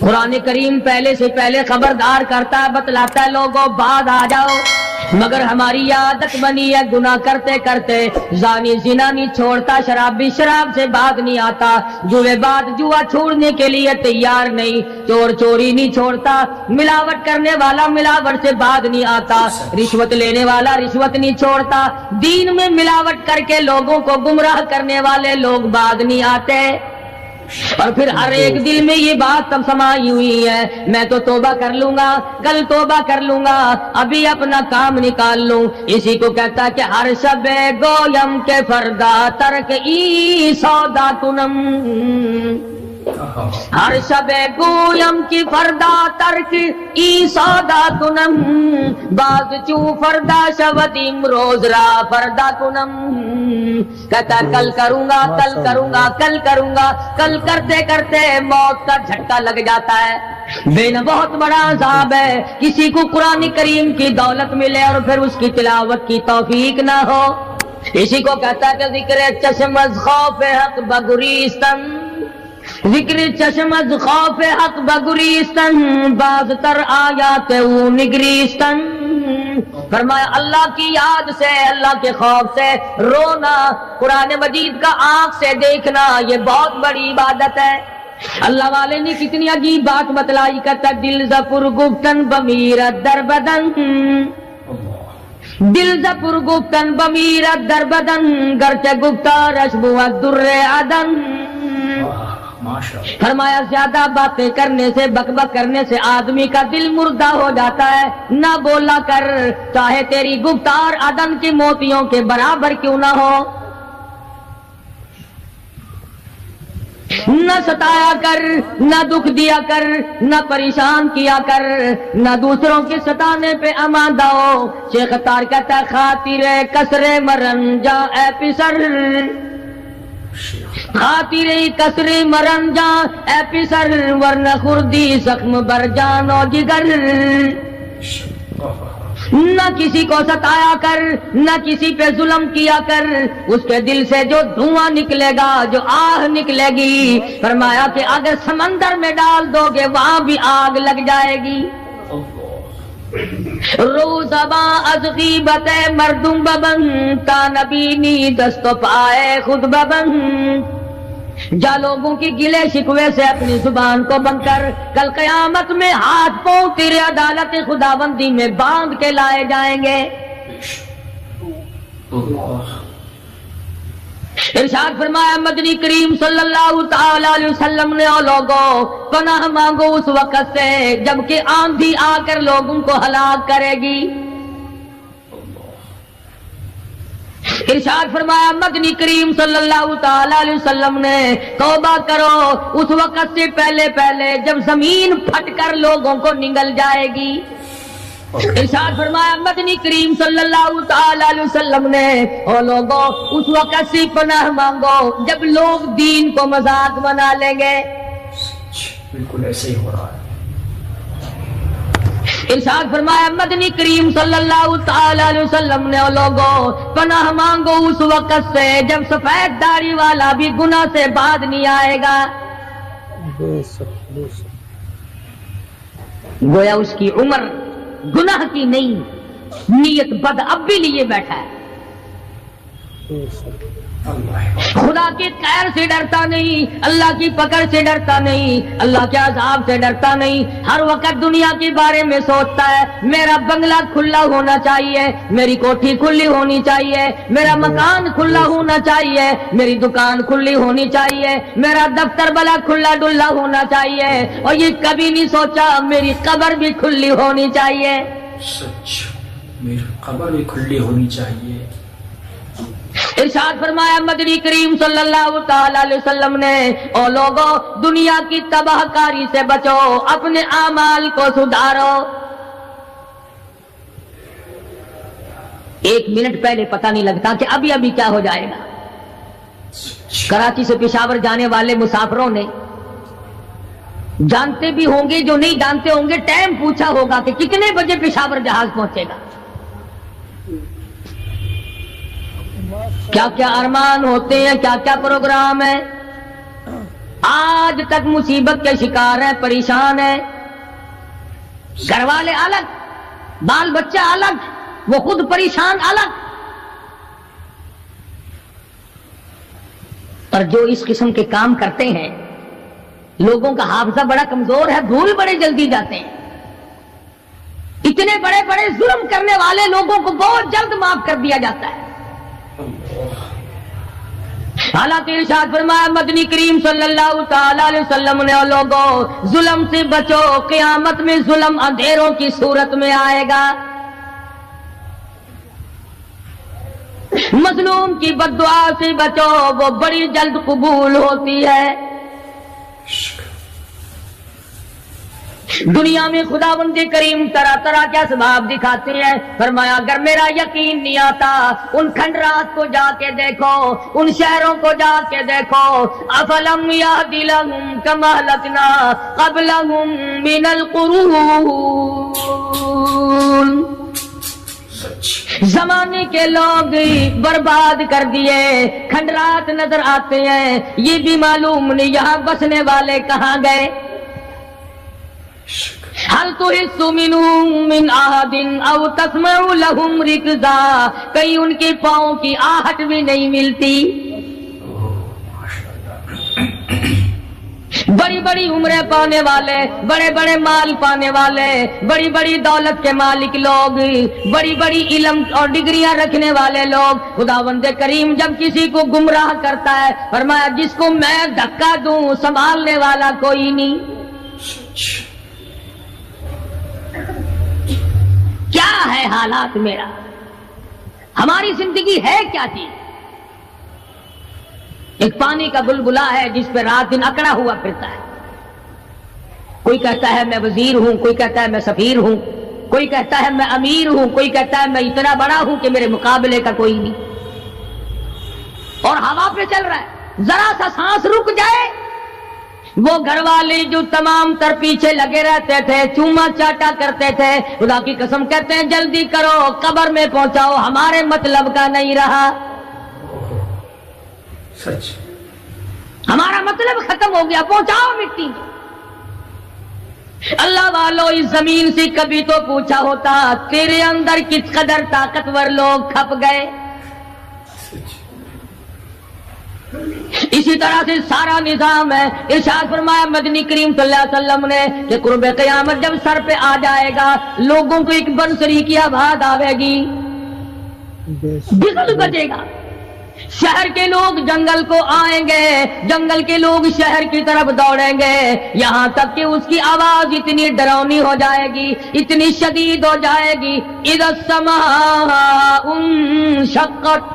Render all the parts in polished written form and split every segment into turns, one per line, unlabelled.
قرآن کریم پہلے سے پہلے خبردار کرتا ہے، بتلاتا ہے لوگوں بعد آ جاؤ، مگر ہماری عادت بنی ہے گناہ کرتے کرتے زانی زنا نہیں چھوڑتا، شرابی شراب سے بعد نہیں آتا، جوے بعد جوا چھوڑنے کے لیے تیار نہیں، چور چوری نہیں چھوڑتا، ملاوٹ کرنے والا ملاوٹ سے بعد نہیں آتا، رشوت لینے والا رشوت نہیں چھوڑتا، دین میں ملاوٹ کر کے لوگوں کو گمراہ کرنے والے لوگ بعد نہیں آتے۔ اور پھر ہر ایک دل میں یہ بات تب سمائی ہوئی ہے، میں تو توبہ کر لوں گا، کل توبہ کر لوں گا، ابھی اپنا کام نکال لوں۔ اسی کو کہتا کہ ہر شب گویم کے فردا ترک ای سودا کنم، ہر شب گویم کی فردا ترک ای سودا کنم، باز چو فردا شودیم روز را فردا کنم، کہتا کل کروں گا کل کروں گا کل کروں گا، کل کرتے کرتے موت کا جھٹکا لگ جاتا ہے۔ بین بہت بڑا عذاب ہے کسی کو قرآن کریم کی دولت ملے اور پھر اس کی تلاوت کی توفیق نہ ہو۔ اسی کو کہتا ہے کہ ذکر چشم از خوف حق بگریستن، ذکر چشم از خوف حق بگریستن، باز تر آیات او نگریستن، فرمایا اللہ کی یاد سے، اللہ کے خوف سے رونا، قرآن مجید کا آنکھ سے دیکھنا، یہ بہت بڑی عبادت ہے۔ اللہ والے نے کتنی عجیب بات بتلائی، کہتا دل زپر گفتن بمیرت در بدن، دل زپر گفتن بمیرت در بدن، گرچہ گفتارش بود در عدن، فرمایا زیادہ باتیں کرنے سے بک بک کرنے سے آدمی کا دل مردہ ہو جاتا ہے، نہ بولا کر، چاہے تیری گفتار عدن کی موتیوں کے برابر کیوں نہ ہو، نہ ستایا کر، نہ دکھ دیا کر، نہ پریشان کیا کر، نہ دوسروں کے ستانے پہ اماندہ ہو۔ شیخ تار کہتا خاطر کسر مرن جا اے پسر، خاطر کسر مرن جا اے پسر، ورنہ خردی زخم بر جان و جگر، نہ کسی کو ستایا کر، نہ کسی پہ ظلم کیا کر، اس کے دل سے جو دھواں نکلے گا، جو آہ نکلے گی، فرمایا کہ اگر سمندر میں ڈال دو گے وہاں بھی آگ لگ جائے گی۔ روزباں از غیبت مردم ببن، تا نبینی دست و پائے خود ببن، جا لوگوں کی گلے شکوے سے اپنی زبان کو بند کر، کل قیامت میں ہاتھ پاؤں تیرے عدالت خداوندی میں باندھ کے لائے جائیں گے۔ ارشاد فرمایا مدنی کریم صلی اللہ تعالی علیہ وسلم نے، او لوگوں پناہ مانگو اس وقت سے جبکہ آندھی آ کر لوگوں کو ہلاک کرے گی۔ ارشاد فرمایا مدنی کریم صلی اللہ تعالی علیہ وسلم نے، توبہ کرو اس وقت سے پہلے پہلے جب زمین پھٹ کر لوگوں کو نگل جائے گی۔ ارشاد فرمایا مدنی کریم صلی اللہ تعالی علیہ وسلم نے، او لوگوں اس وقت سے پناہ مانگو جب لوگ دین کو مذاق بنا لیں گے۔
بالکل ایسے ہی ہو رہا ہے۔
ارشاد فرمایا مدنی کریم صلی اللہ تعالی علیہ وسلم نے، او لوگوں پناہ مانگو اس وقت سے جب سفید داڑھی والا بھی گناہ سے بعد نہیں آئے گا۔ گویا اس کی عمر گناہ کی نہیں، نیت بد اب بھی لیے بیٹھا ہے، خدا کی قہر سے ڈرتا نہیں، اللہ کی پکڑ سے ڈرتا نہیں، اللہ کے عذاب سے ڈرتا نہیں، ہر وقت دنیا کے بارے میں سوچتا ہے میرا بنگلہ کھلا ہونا چاہیے، میری کوٹھی کھلی ہونی چاہیے، میرا مکان کھلا ہونا چاہیے، میری دکان کھلی ہونی چاہیے، میرا دفتر بلا کھلا ڈلا ہونا چاہیے، اور یہ کبھی نہیں سوچا میری قبر بھی کھلی ہونی چاہیے۔
سچ، میری قبر بھی کھلی ہونی چاہیے۔
ارشاد فرمایا مدنی کریم صلی اللہ تعالی علیہ وسلم نے، او لوگوں دنیا کی تباہ کاری سے بچو، اپنے اعمال کو سدھارو۔ ایک منٹ پہلے پتہ نہیں لگتا کہ ابھی ابھی کیا ہو جائے گا۔ کراچی سے پشاور جانے والے مسافروں نے جانتے بھی ہوں گے، جو نہیں جانتے ہوں گے، ٹائم پوچھا ہوگا کہ کتنے بجے پشاور جہاز پہنچے گا۔ کیا کیا ارمان ہوتے ہیں، کیا کیا پروگرام ہے۔ آج تک مصیبت کے شکار ہیں، پریشان ہیں، گھر والے الگ، بال بچہ الگ، وہ خود پریشان الگ. اور جو اس قسم کے کام کرتے ہیں لوگوں کا حافظہ بڑا کمزور ہے، بھول بڑے جلدی جاتے ہیں. اتنے بڑے بڑے ظلم کرنے والے لوگوں کو بہت جلد معاف کر دیا جاتا ہے. حالات ارشاد فرمایا مدنی کریم صلی اللہ تعالی علیہ وسلم نے، اور لوگوں ظلم سے بچو، قیامت میں ظلم اندھیروں کی صورت میں آئے گا. مظلوم کی بددعا سے بچو، وہ بڑی جلد قبول ہوتی ہے. دنیا میں خداوند کریم طرح طرح کے اسباب دکھاتے ہیں. فرمایا اگر میرا یقین نہیں آتا ان کھنڈرات کو جا کے دیکھو، ان شہروں کو جا کے دیکھو. افلم یہد لہم کما اہلکنا قبلہم من القرون، زمانے کے لوگ برباد کر دیے، کھنڈرات نظر آتے ہیں، یہ بھی معلوم نہیں یہاں بسنے والے کہاں گئے. حل تحس منہم من احد او تسمع لہم رکزا، کہیں ان کے پاؤں کی آہٹ بھی نہیں ملتی. بڑی بڑی عمریں پانے والے، بڑے بڑے مال پانے والے، بڑی بڑی دولت کے مالک لوگ، بڑی بڑی علم اور ڈگریاں رکھنے والے لوگ، خداوند کریم جب کسی کو گمراہ کرتا ہے فرمایا جس کو میں دھکا دوں سنبھالنے والا کوئی نہیں. کیا ہے حالات میرا، ہماری زندگی ہے کیا چیز؟ ایک پانی کا بلبلا ہے جس پہ رات دن اکڑا ہوا پھرتا ہے. کوئی کہتا ہے میں وزیر ہوں، کوئی کہتا ہے میں سفیر ہوں، کوئی کہتا ہے میں امیر ہوں، کوئی کہتا ہے میں اتنا بڑا ہوں کہ میرے مقابلے کا کوئی نہیں. اور ہوا پہ چل رہا ہے، ذرا سا سانس رک جائے وہ گھر والے جو تمام تر پیچھے لگے رہتے تھے، چوما چاٹا کرتے تھے، خدا کی قسم کہتے ہیں جلدی کرو قبر میں پہنچاؤ، ہمارے مطلب کا نہیں رہا.
سچ،
ہمارا مطلب ختم ہو گیا، پہنچاؤ مٹی میں. اللہ والو اس زمین سے کبھی تو پوچھا ہوتا تیرے اندر کس قدر طاقتور لوگ کھپ گئے. اسی طرح سے سارا نظام ہے. ارشاد فرمایا مدنی کریم صلی اللہ علیہ وسلم نے کہ قرب قیامت جب سر پہ آ جائے گا لوگوں کو ایک بنسری کی آواز آئے گی، بغل بجے گا. شہر کے لوگ جنگل کو آئیں گے، جنگل کے لوگ شہر کی طرف دوڑیں گے، یہاں تک کہ اس کی آواز اتنی ڈراؤنی ہو جائے گی، اتنی شدید ہو جائے گی. اذا السماء انشقت،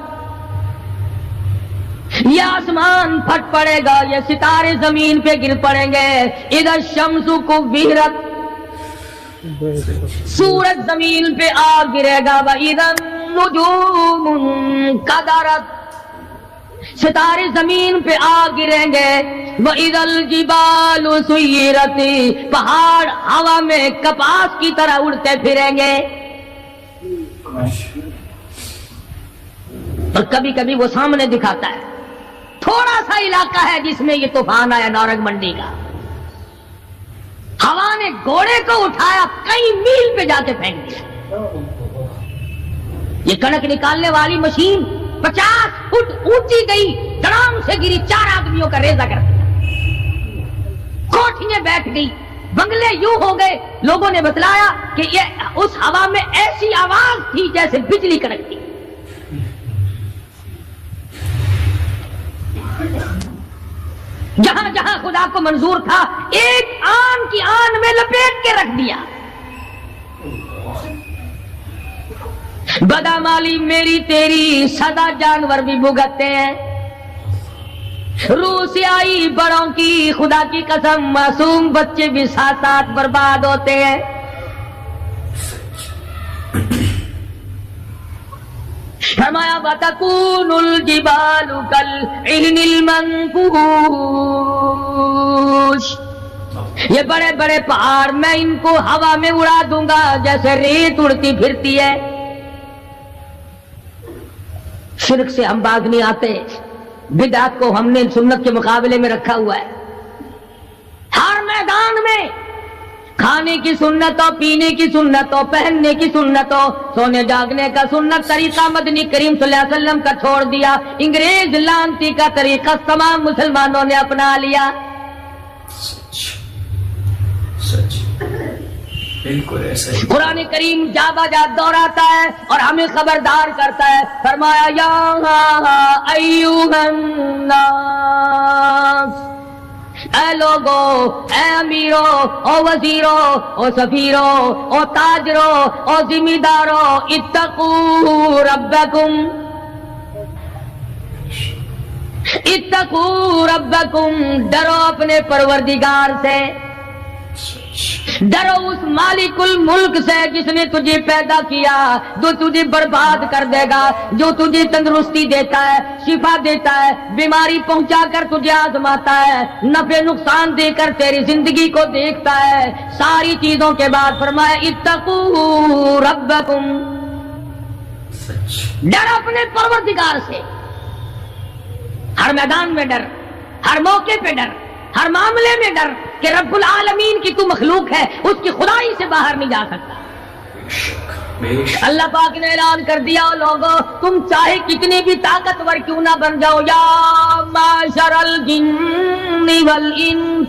یہ آسمان پھٹ پڑے گا، یہ ستارے زمین پہ گر پڑیں گے. اذا الشمس کورت، سورج زمین پہ آ گرے گا. واذا النجوم انکدرت، ستارے زمین پہ آ گریں گے. وَإِذَا الْجِبَالُ سُيِّرَتْ، پہاڑ ہوا میں کپاس کی طرح اڑتے پھریں گے. اور کبھی کبھی وہ سامنے دکھاتا ہے تھوڑا سا علاقہ ہے جس میں یہ طوفان آیا نورنگ منڈی کا، ہوا نے گھوڑے کو اٹھایا کئی میل پہ جا کے پھینک دیا. یہ کنک نکالنے والی مشین 50 فٹ اونچی گئی، دڑام سے گری، 4 آدمیوں کا ریزہ کر دیا. کوٹھیاں بیٹھ گئی، بنگلے یوں ہو گئے. لوگوں نے بتلایا کہ یہ اس ہوا میں ایسی آواز تھی جیسے بجلی کڑکتی. جہاں جہاں خدا کو منظور تھا ایک آن کی آن میں لپیٹ کے رکھ دیا. بدامالی میری تیری سدا جانور بھی بھگتتے ہیں. روح سے آئی بڑوں کی خدا کی قسم معصوم بچے بھی ساتھ ساتھ برباد ہوتے ہیں. فرمایا وَتَكُونُ الْجِبَالُ كَالْعِهْنِ الْمَنْفُوشِ، یہ بڑے بڑے پہاڑ میں ان کو ہوا میں اڑا دوں گا جیسے ریت اڑتی پھرتی ہے. شرک سے ہم باز نہیں آتے، بدعت کو ہم نے سنت کے مقابلے میں رکھا ہوا ہے. میدان میں کھانے کی سنت ہو، پینے کی سنت ہو، پہننے کی سنت ہو، سونے جاگنے کا سنت طریقہ مدنی کریم صلی اللہ علیہ وسلم کا چھوڑ دیا، انگریز لانتی کا طریقہ تمام مسلمانوں نے اپنا لیا.
سچ بالکل ایسا ہی.
قرآن کریم جا بجا دہراتا ہے اور ہمیں خبردار کرتا ہے. فرمایا یا ایھا الناس، اے لوگو، اے امیرو، او وزیرو، او سفیرو، او تاجرو، او ذمہ دارو، اتقوا ربکم، اتقوا ربکم، ڈرو اپنے پروردگار سے، ڈرو اس مالک الملک سے جس نے تجھے پیدا کیا، جو تجھے برباد کر دے گا، جو تجھے تندرستی دیتا ہے، شفا دیتا ہے، بیماری پہنچا کر تجھے آزماتا ہے، نفع نقصان دے کر تیری زندگی کو دیکھتا ہے. ساری چیزوں کے بعد فرمایا اتقوا ربکم، ڈر اپنے پروردگار سے، ہر میدان میں ڈر، ہر موقع پہ ڈر، ہر معاملے میں ڈر کہ رب العالمین کی تو مخلوق ہے، اس کی خدائی سے باہر نہیں جا سکتا. اللہ پاک نے اعلان کر دیا لوگوں تم چاہے کتنے بھی طاقتور کیوں نہ بن جاؤ، یا معشر الجن والانس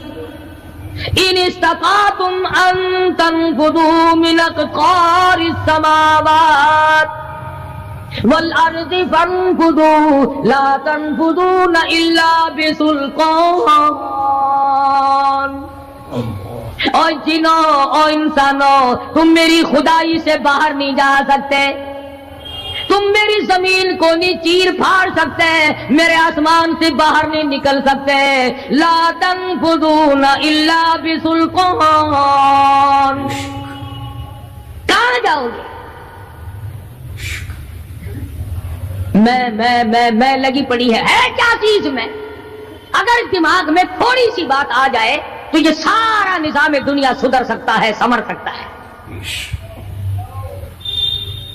ان استطعتم ان تنفذوا من اقطار السماوات والارض فانفذوا لا تنفذون الا بسلطان. اور جنوں اور انسانوں تم میری خدائی سے باہر نہیں جا سکتے، تم میری زمین کو نہیں چیر پھاڑ سکتے، میرے آسمان سے باہر نہیں نکل سکتے. لا تنفذون الا بسلطان. کہاں جاؤ گے؟ میں لگی پڑی ہے کیا چیز میں؟ اگر دماغ میں تھوڑی سی بات آ جائے تو یہ سارا نظام دنیا سدھر سکتا ہے، سمر سکتا ہے.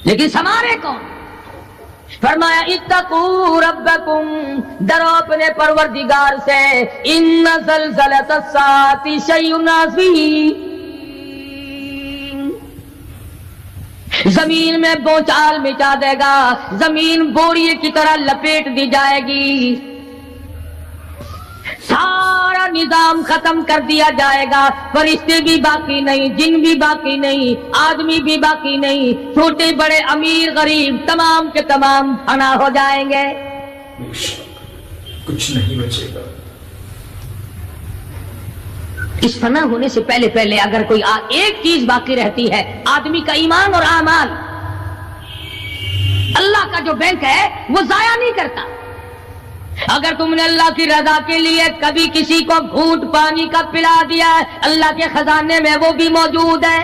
لیکن سمارے کون؟ فرمایا اتقوا ربکم، ڈرو اپنے پروردگار سے. ان زلزلۃ الساعۃ شیء عظیم، زمین میں بوچھال مچا دے گا، زمین بوریے کی طرح لپیٹ دی جائے گی، سارا نظام ختم کر دیا جائے گا، فرشتے بھی باقی نہیں، جن بھی باقی نہیں، آدمی بھی باقی نہیں، چھوٹے بڑے امیر غریب تمام کے تمام فنا ہو جائیں گے،
کچھ نہیں بچے گا.
اس فنا ہونے سے پہلے پہلے اگر کوئی ایک چیز باقی رہتی ہے، آدمی کا ایمان اور اعمال. اللہ کا جو بینک ہے وہ ضائع نہیں کرتا. اگر تم نے اللہ کی رضا کے لیے کبھی کسی کو گھونٹ پانی کا پلا دیا ہے، اللہ کے خزانے میں وہ بھی موجود ہے.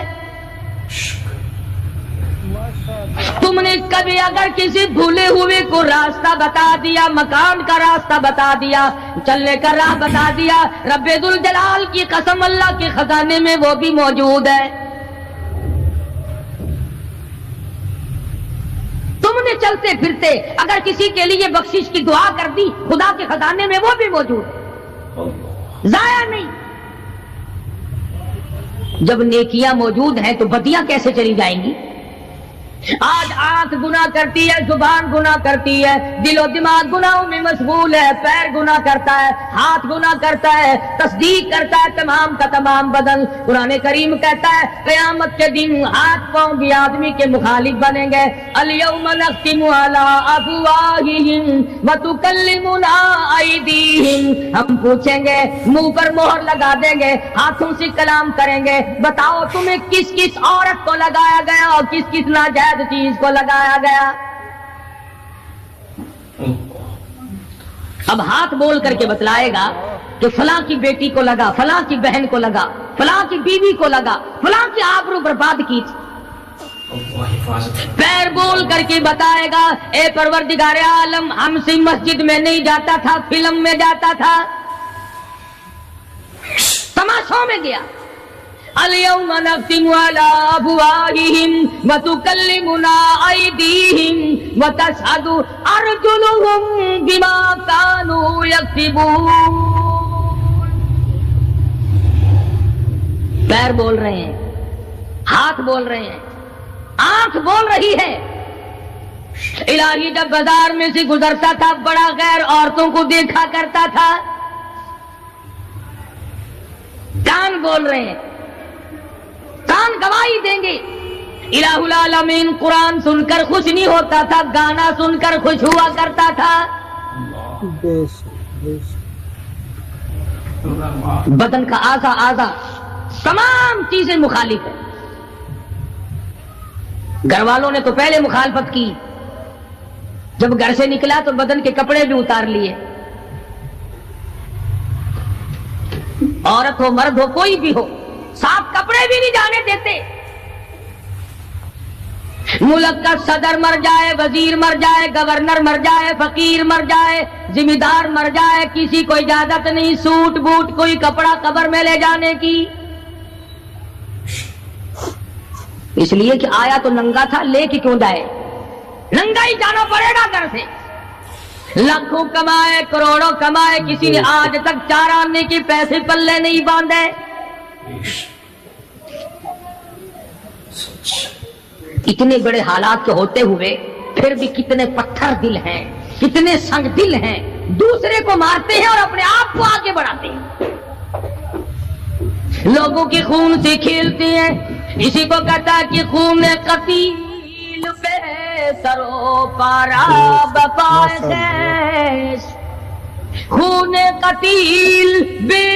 تم نے کبھی اگر کسی بھولے ہوئے کو راستہ بتا دیا، مکان کا راستہ بتا دیا، چلنے کا راہ بتا دیا، رب ذوالجلال کی قسم اللہ کے خزانے میں وہ بھی موجود ہے. تم نے چلتے پھرتے اگر کسی کے لیے بخشش کی دعا کر دی، خدا کے خزانے میں وہ بھی موجود ہے، ضائع نہیں. جب نیکیاں موجود ہیں تو بدیاں کیسے چلی جائیں گی؟ آج آنکھ گناہ کرتی ہے، زبان گناہ کرتی ہے، دل و دماغ گناہوں میں مشغول ہے، پیر گناہ کرتا ہے، ہاتھ گناہ کرتا ہے، تصدیق کرتا ہے تمام کا تمام بدن. قرآن کریم کہتا ہے قیامت کے دن ہاتھ پاؤں بھی آدمی کے مخالف بنیں گے. الیوم نختم علی افواہہم وتکلمنا ایدیہم، ہم پوچھیں گے، منہ پر مہر لگا دیں گے، ہاتھوں سے کلام کریں گے، بتاؤ تمہیں کس کس عورت کو لگایا گیا اور کس کس ناجائز چیز کو لگایا گیا. اب ہاتھ بول کر کے بتلائے گا کہ فلاں کی بیٹی کو لگا، فلاں کی بہن کو لگا، فلاں کی بیوی کو لگا، فلاں کی آبرو برباد کی تھی. پیر بول کر کے بتائے گا اے پروردگار عالم، ہم سے مسجد میں نہیں جاتا تھا، فلم میں جاتا تھا، تماشوں میں گیا. اليوم نختم على افواههم وتكلمنا ايديهم وتشهد ارجلهم بما كانوا يكسبون. پیر بول رہے ہیں، ہاتھ بول رہے ہیں، آنکھ بول رہی ہے۔ الہی جب بازار میں سے گزرتا تھا بڑا غیر عورتوں کو دیکھا کرتا تھا، کان بول رہے ہیں، کان گواہی دیں گے۔ الہ العالمین قرآن سن کر خوش نہیں ہوتا تھا، گانا سن کر خوش ہوا کرتا تھا۔ بدن کا اعضا تمام چیزیں مخالف ہیں۔ گھر والوں نے تو پہلے مخالفت کی، جب گھر سے نکلا تو بدن کے کپڑے بھی اتار لیے، عورت ہو مرد ہو کوئی بھی ہو، صاف کپڑے بھی نہیں جانے دیتے۔ ملک کا صدر مر جائے، وزیر مر جائے، گورنر مر جائے، فقیر مر جائے، ذمہ دار مر جائے، کسی کو اجازت نہیں سوٹ بوٹ کوئی کپڑا قبر میں لے جانے کی، اس لیے کہ آیا تو ننگا تھا، لے کے کیوں جائے؟ ننگا ہی جانا پڑے گا گھر سے۔ لاکھوں کمائے کروڑوں کمائے، کسی نے آج تک 4 آنے کے پیسے پلے نہیں باندھے۔ اتنے بڑے حالات کے ہوتے ہوئے پھر بھی کتنے پتھر دل ہیں، کتنے سنگ دل ہیں، دوسرے کو مارتے ہیں اور اپنے آپ کو آگے بڑھاتے ہیں، لوگوں کے خون سے کھیلتے ہیں۔ اسی کو کہتا ہے کہ خون قتیل بے سرو پارا بپائے خیش، خون قتیل بے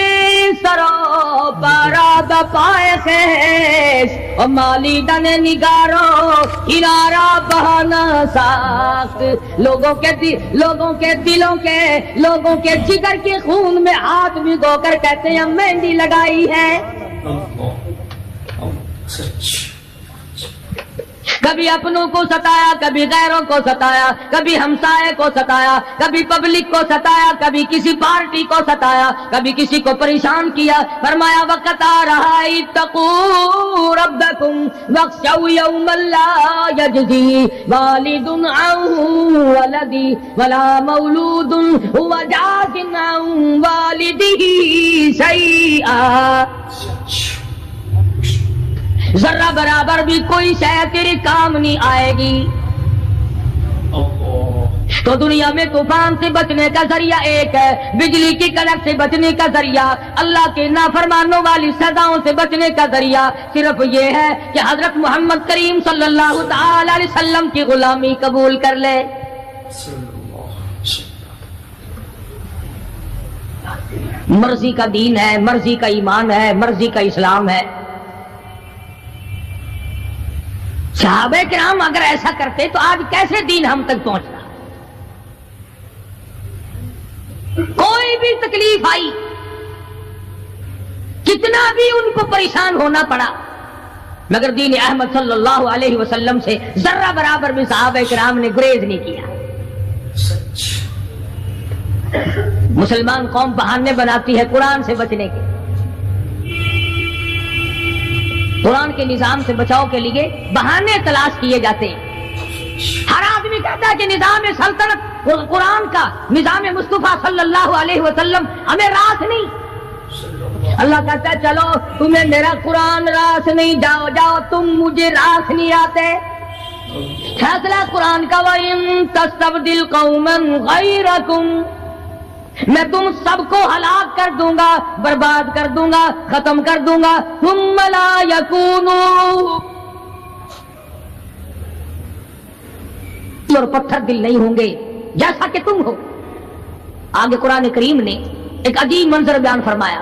سرو پارا بپائے خیش، اور مالی دن نگارو کنارا بہانا ساخت، لوگوں کے دلوں کے لوگوں کے جگر کے خون میں ہاتھ بھگو کر کہتے ہیں ہم مہندی لگائی ہے۔ کبھی اپنوں کو ستایا، کبھی غیروں کو ستایا، کبھی ہمسائے کو ستایا، کبھی پبلک کو ستایا، کبھی کسی پارٹی کو ستایا، کبھی کسی کو پریشان کیا۔ فرمایا وقت آ رہا ہے اتقوا ربکم واخشوا یوما لا یجزی والد عن ولدی ولا مولود هو جاز عن والده شیئا، ذرہ برابر بھی کوئی شے تیرے کام نہیں آئے گی۔ تو دنیا میں طوفان سے بچنے کا ذریعہ ایک ہے، بجلی کی کڑک سے بچنے کا ذریعہ، اللہ کے نافرمانوں والی سزاؤں سے بچنے کا ذریعہ صرف یہ ہے کہ حضرت محمد کریم صلی اللہ تعالی علیہ وسلم کی غلامی قبول کر لے۔ مرضی کا دین ہے، مرضی کا ایمان ہے، مرضی کا اسلام ہے۔ صحابہ کرام اگر ایسا کرتے تو آج کیسے دین ہم تک پہنچتا؟ کوئی بھی تکلیف آئی، کتنا بھی ان کو پریشان ہونا پڑا، مگر دین احمد صلی اللہ علیہ وسلم سے ذرہ برابر بھی صحابہ کرام نے گریز نہیں کیا۔ مسلمان قوم بہانے بناتی ہے قرآن سے بچنے کے، قرآن کے نظام سے بچاؤ کے لیے بہانے تلاش کیے جاتے ہیں۔ ہر آدمی کہتا ہے کہ نظام سلطنت قرآن کا، نظام مصطفیٰ صلی اللہ علیہ وسلم ہمیں راس نہیں۔ اللہ کہتا ہے چلو تمہیں میرا قرآن راس نہیں، جاؤ جاؤ تم مجھے راس نہیں آتے۔ فیصلہ قرآن کا وَإِن تَسْتَبْدِلْ قَوْمًا غَيْرَكُمْ، میں تم سب کو ہلاک کر دوں گا، برباد کر دوں گا، ختم کر دوں گا۔ ثم لا یکونوا، اور پتھر دل نہیں ہوں گے جیسا کہ تم ہو۔ آگے قرآن کریم نے ایک عجیب منظر بیان فرمایا،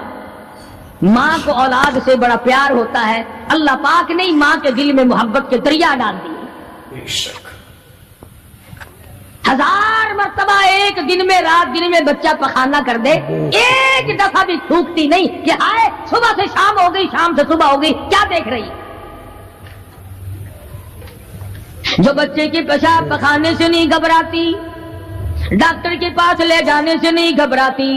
ماں کو اولاد سے بڑا پیار ہوتا ہے، اللہ پاک نے ماں کے دل میں محبت کے دریا ڈال دیے۔ 1000 مرتبہ ایک دن میں رات دن میں بچہ پخانہ کر دے، ایک دفعہ بھی تھوکتی نہیں کہ ہائے صبح سے شام ہو گئی، شام سے صبح ہو گئی، کیا دیکھ رہی؟ جو بچے کے پیشاب پخانے سے نہیں گھبراتی، ڈاکٹر کے پاس لے جانے سے نہیں گھبراتی،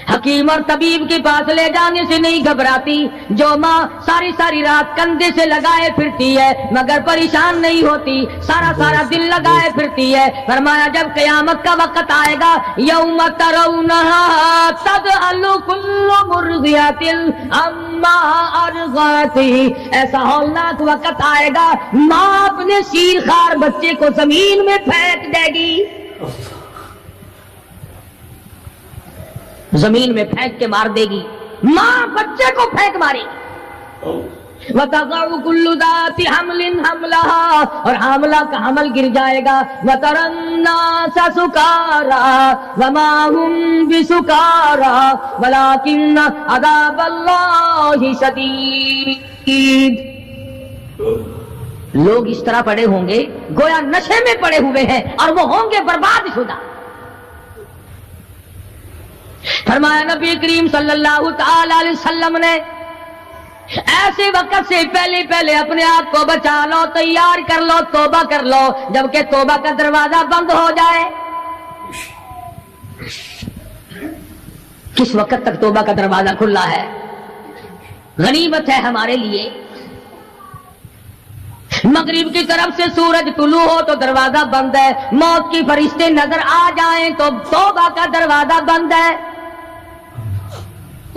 حکیم اور طبیب کے پاس لے جانے سے نہیں گھبراتی، جو ماں ساری ساری رات کندھے سے لگائے پھرتی ہے مگر پریشان نہیں ہوتی، سارا سارا دل لگائے پھرتی ہے۔ فرمایا جب قیامت کا وقت آئے گا، یوم ترونہا تذہل کل مرضعۃ عما ما ارغتی، ایسا ہولناک وقت آئے گا ماں اپنے شیر خوار بچے کو زمین میں پھینک دے گی، زمین میں پھینک کے مار دے گی، ماں بچے کو پھینک مارے گی۔ وَتَضَعُ كُلُّ ذَاتِ حَمْلٍ حَمْلَهَا، اور حاملہ کا حمل گر جائے گا۔ وَتَرَى النَّاسَ سُكَارَىٰ وَمَا هُمْ بِسُكَارَىٰ وَلَٰكِنَّ عَذَابَ اللَّهِ شَدِيدٌ۔ لوگ اس طرح پڑے ہوں گے گویا نشے میں پڑے ہوئے ہیں اور وہ ہوں گے برباد شدہ۔ فرمایا نبی کریم صلی اللہ تعالی علیہ وسلم نے ایسے وقت سے پہلے اپنے آپ کو بچا لو، تیار کر لو، توبہ کر لو، جبکہ توبہ کا دروازہ بند ہو جائے۔ کس وقت تک توبہ کا دروازہ کھلا ہے؟ غنیمت ہے ہمارے لیے۔ مغرب کی طرف سے سورج طلوع ہو تو دروازہ بند ہے، موت کے فرشتے نظر آ جائیں تو توبہ کا دروازہ بند ہے۔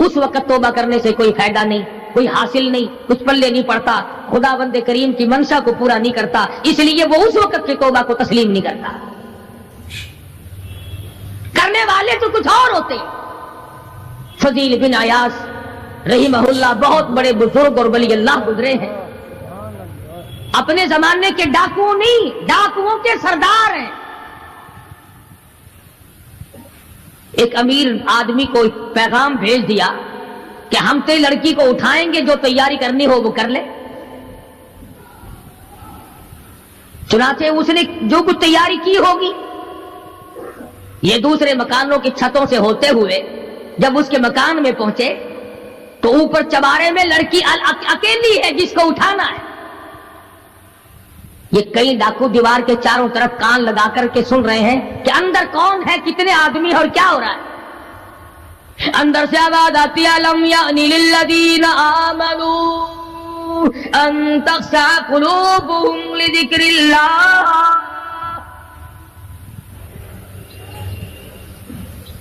اس وقت توبہ کرنے سے کوئی فائدہ نہیں، کوئی حاصل نہیں، کچھ پلے نہیں پڑتا، خدا بند کریم کی منشا کو پورا نہیں کرتا، اس لیے وہ اس وقت کی توبہ کو تسلیم نہیں کرتا۔ کرنے والے تو کچھ اور ہوتے ہیں۔ فضیل بن عیاض رحمہ اللہ بہت بڑے بزرگ اور ولی اللہ گزرے ہیں، اپنے زمانے کے ڈاکو نہیں، ڈاکوؤں کے سردار ہیں۔ ایک امیر آدمی کو پیغام بھیج دیا کہ ہم تے لڑکی کو اٹھائیں گے، جو تیاری کرنی ہو وہ کر لے۔ چنانچہ اس نے جو کچھ تیاری کی ہوگی، یہ دوسرے مکانوں کی چھتوں سے ہوتے ہوئے جب اس کے مکان میں پہنچے تو اوپر چبارے میں لڑکی اکیلی ہے جس کو اٹھانا ہے۔ یہ کئی ڈاکو دیوار کے چاروں طرف کان لگا کر کے سن رہے ہیں کہ اندر کون ہے، کتنے آدمی اور کیا ہو رہا ہے۔ اندر سے آواز آتی ہے الم یعنی للذین آمنوا ان تخشع قلوبهم لذکر اللہ۔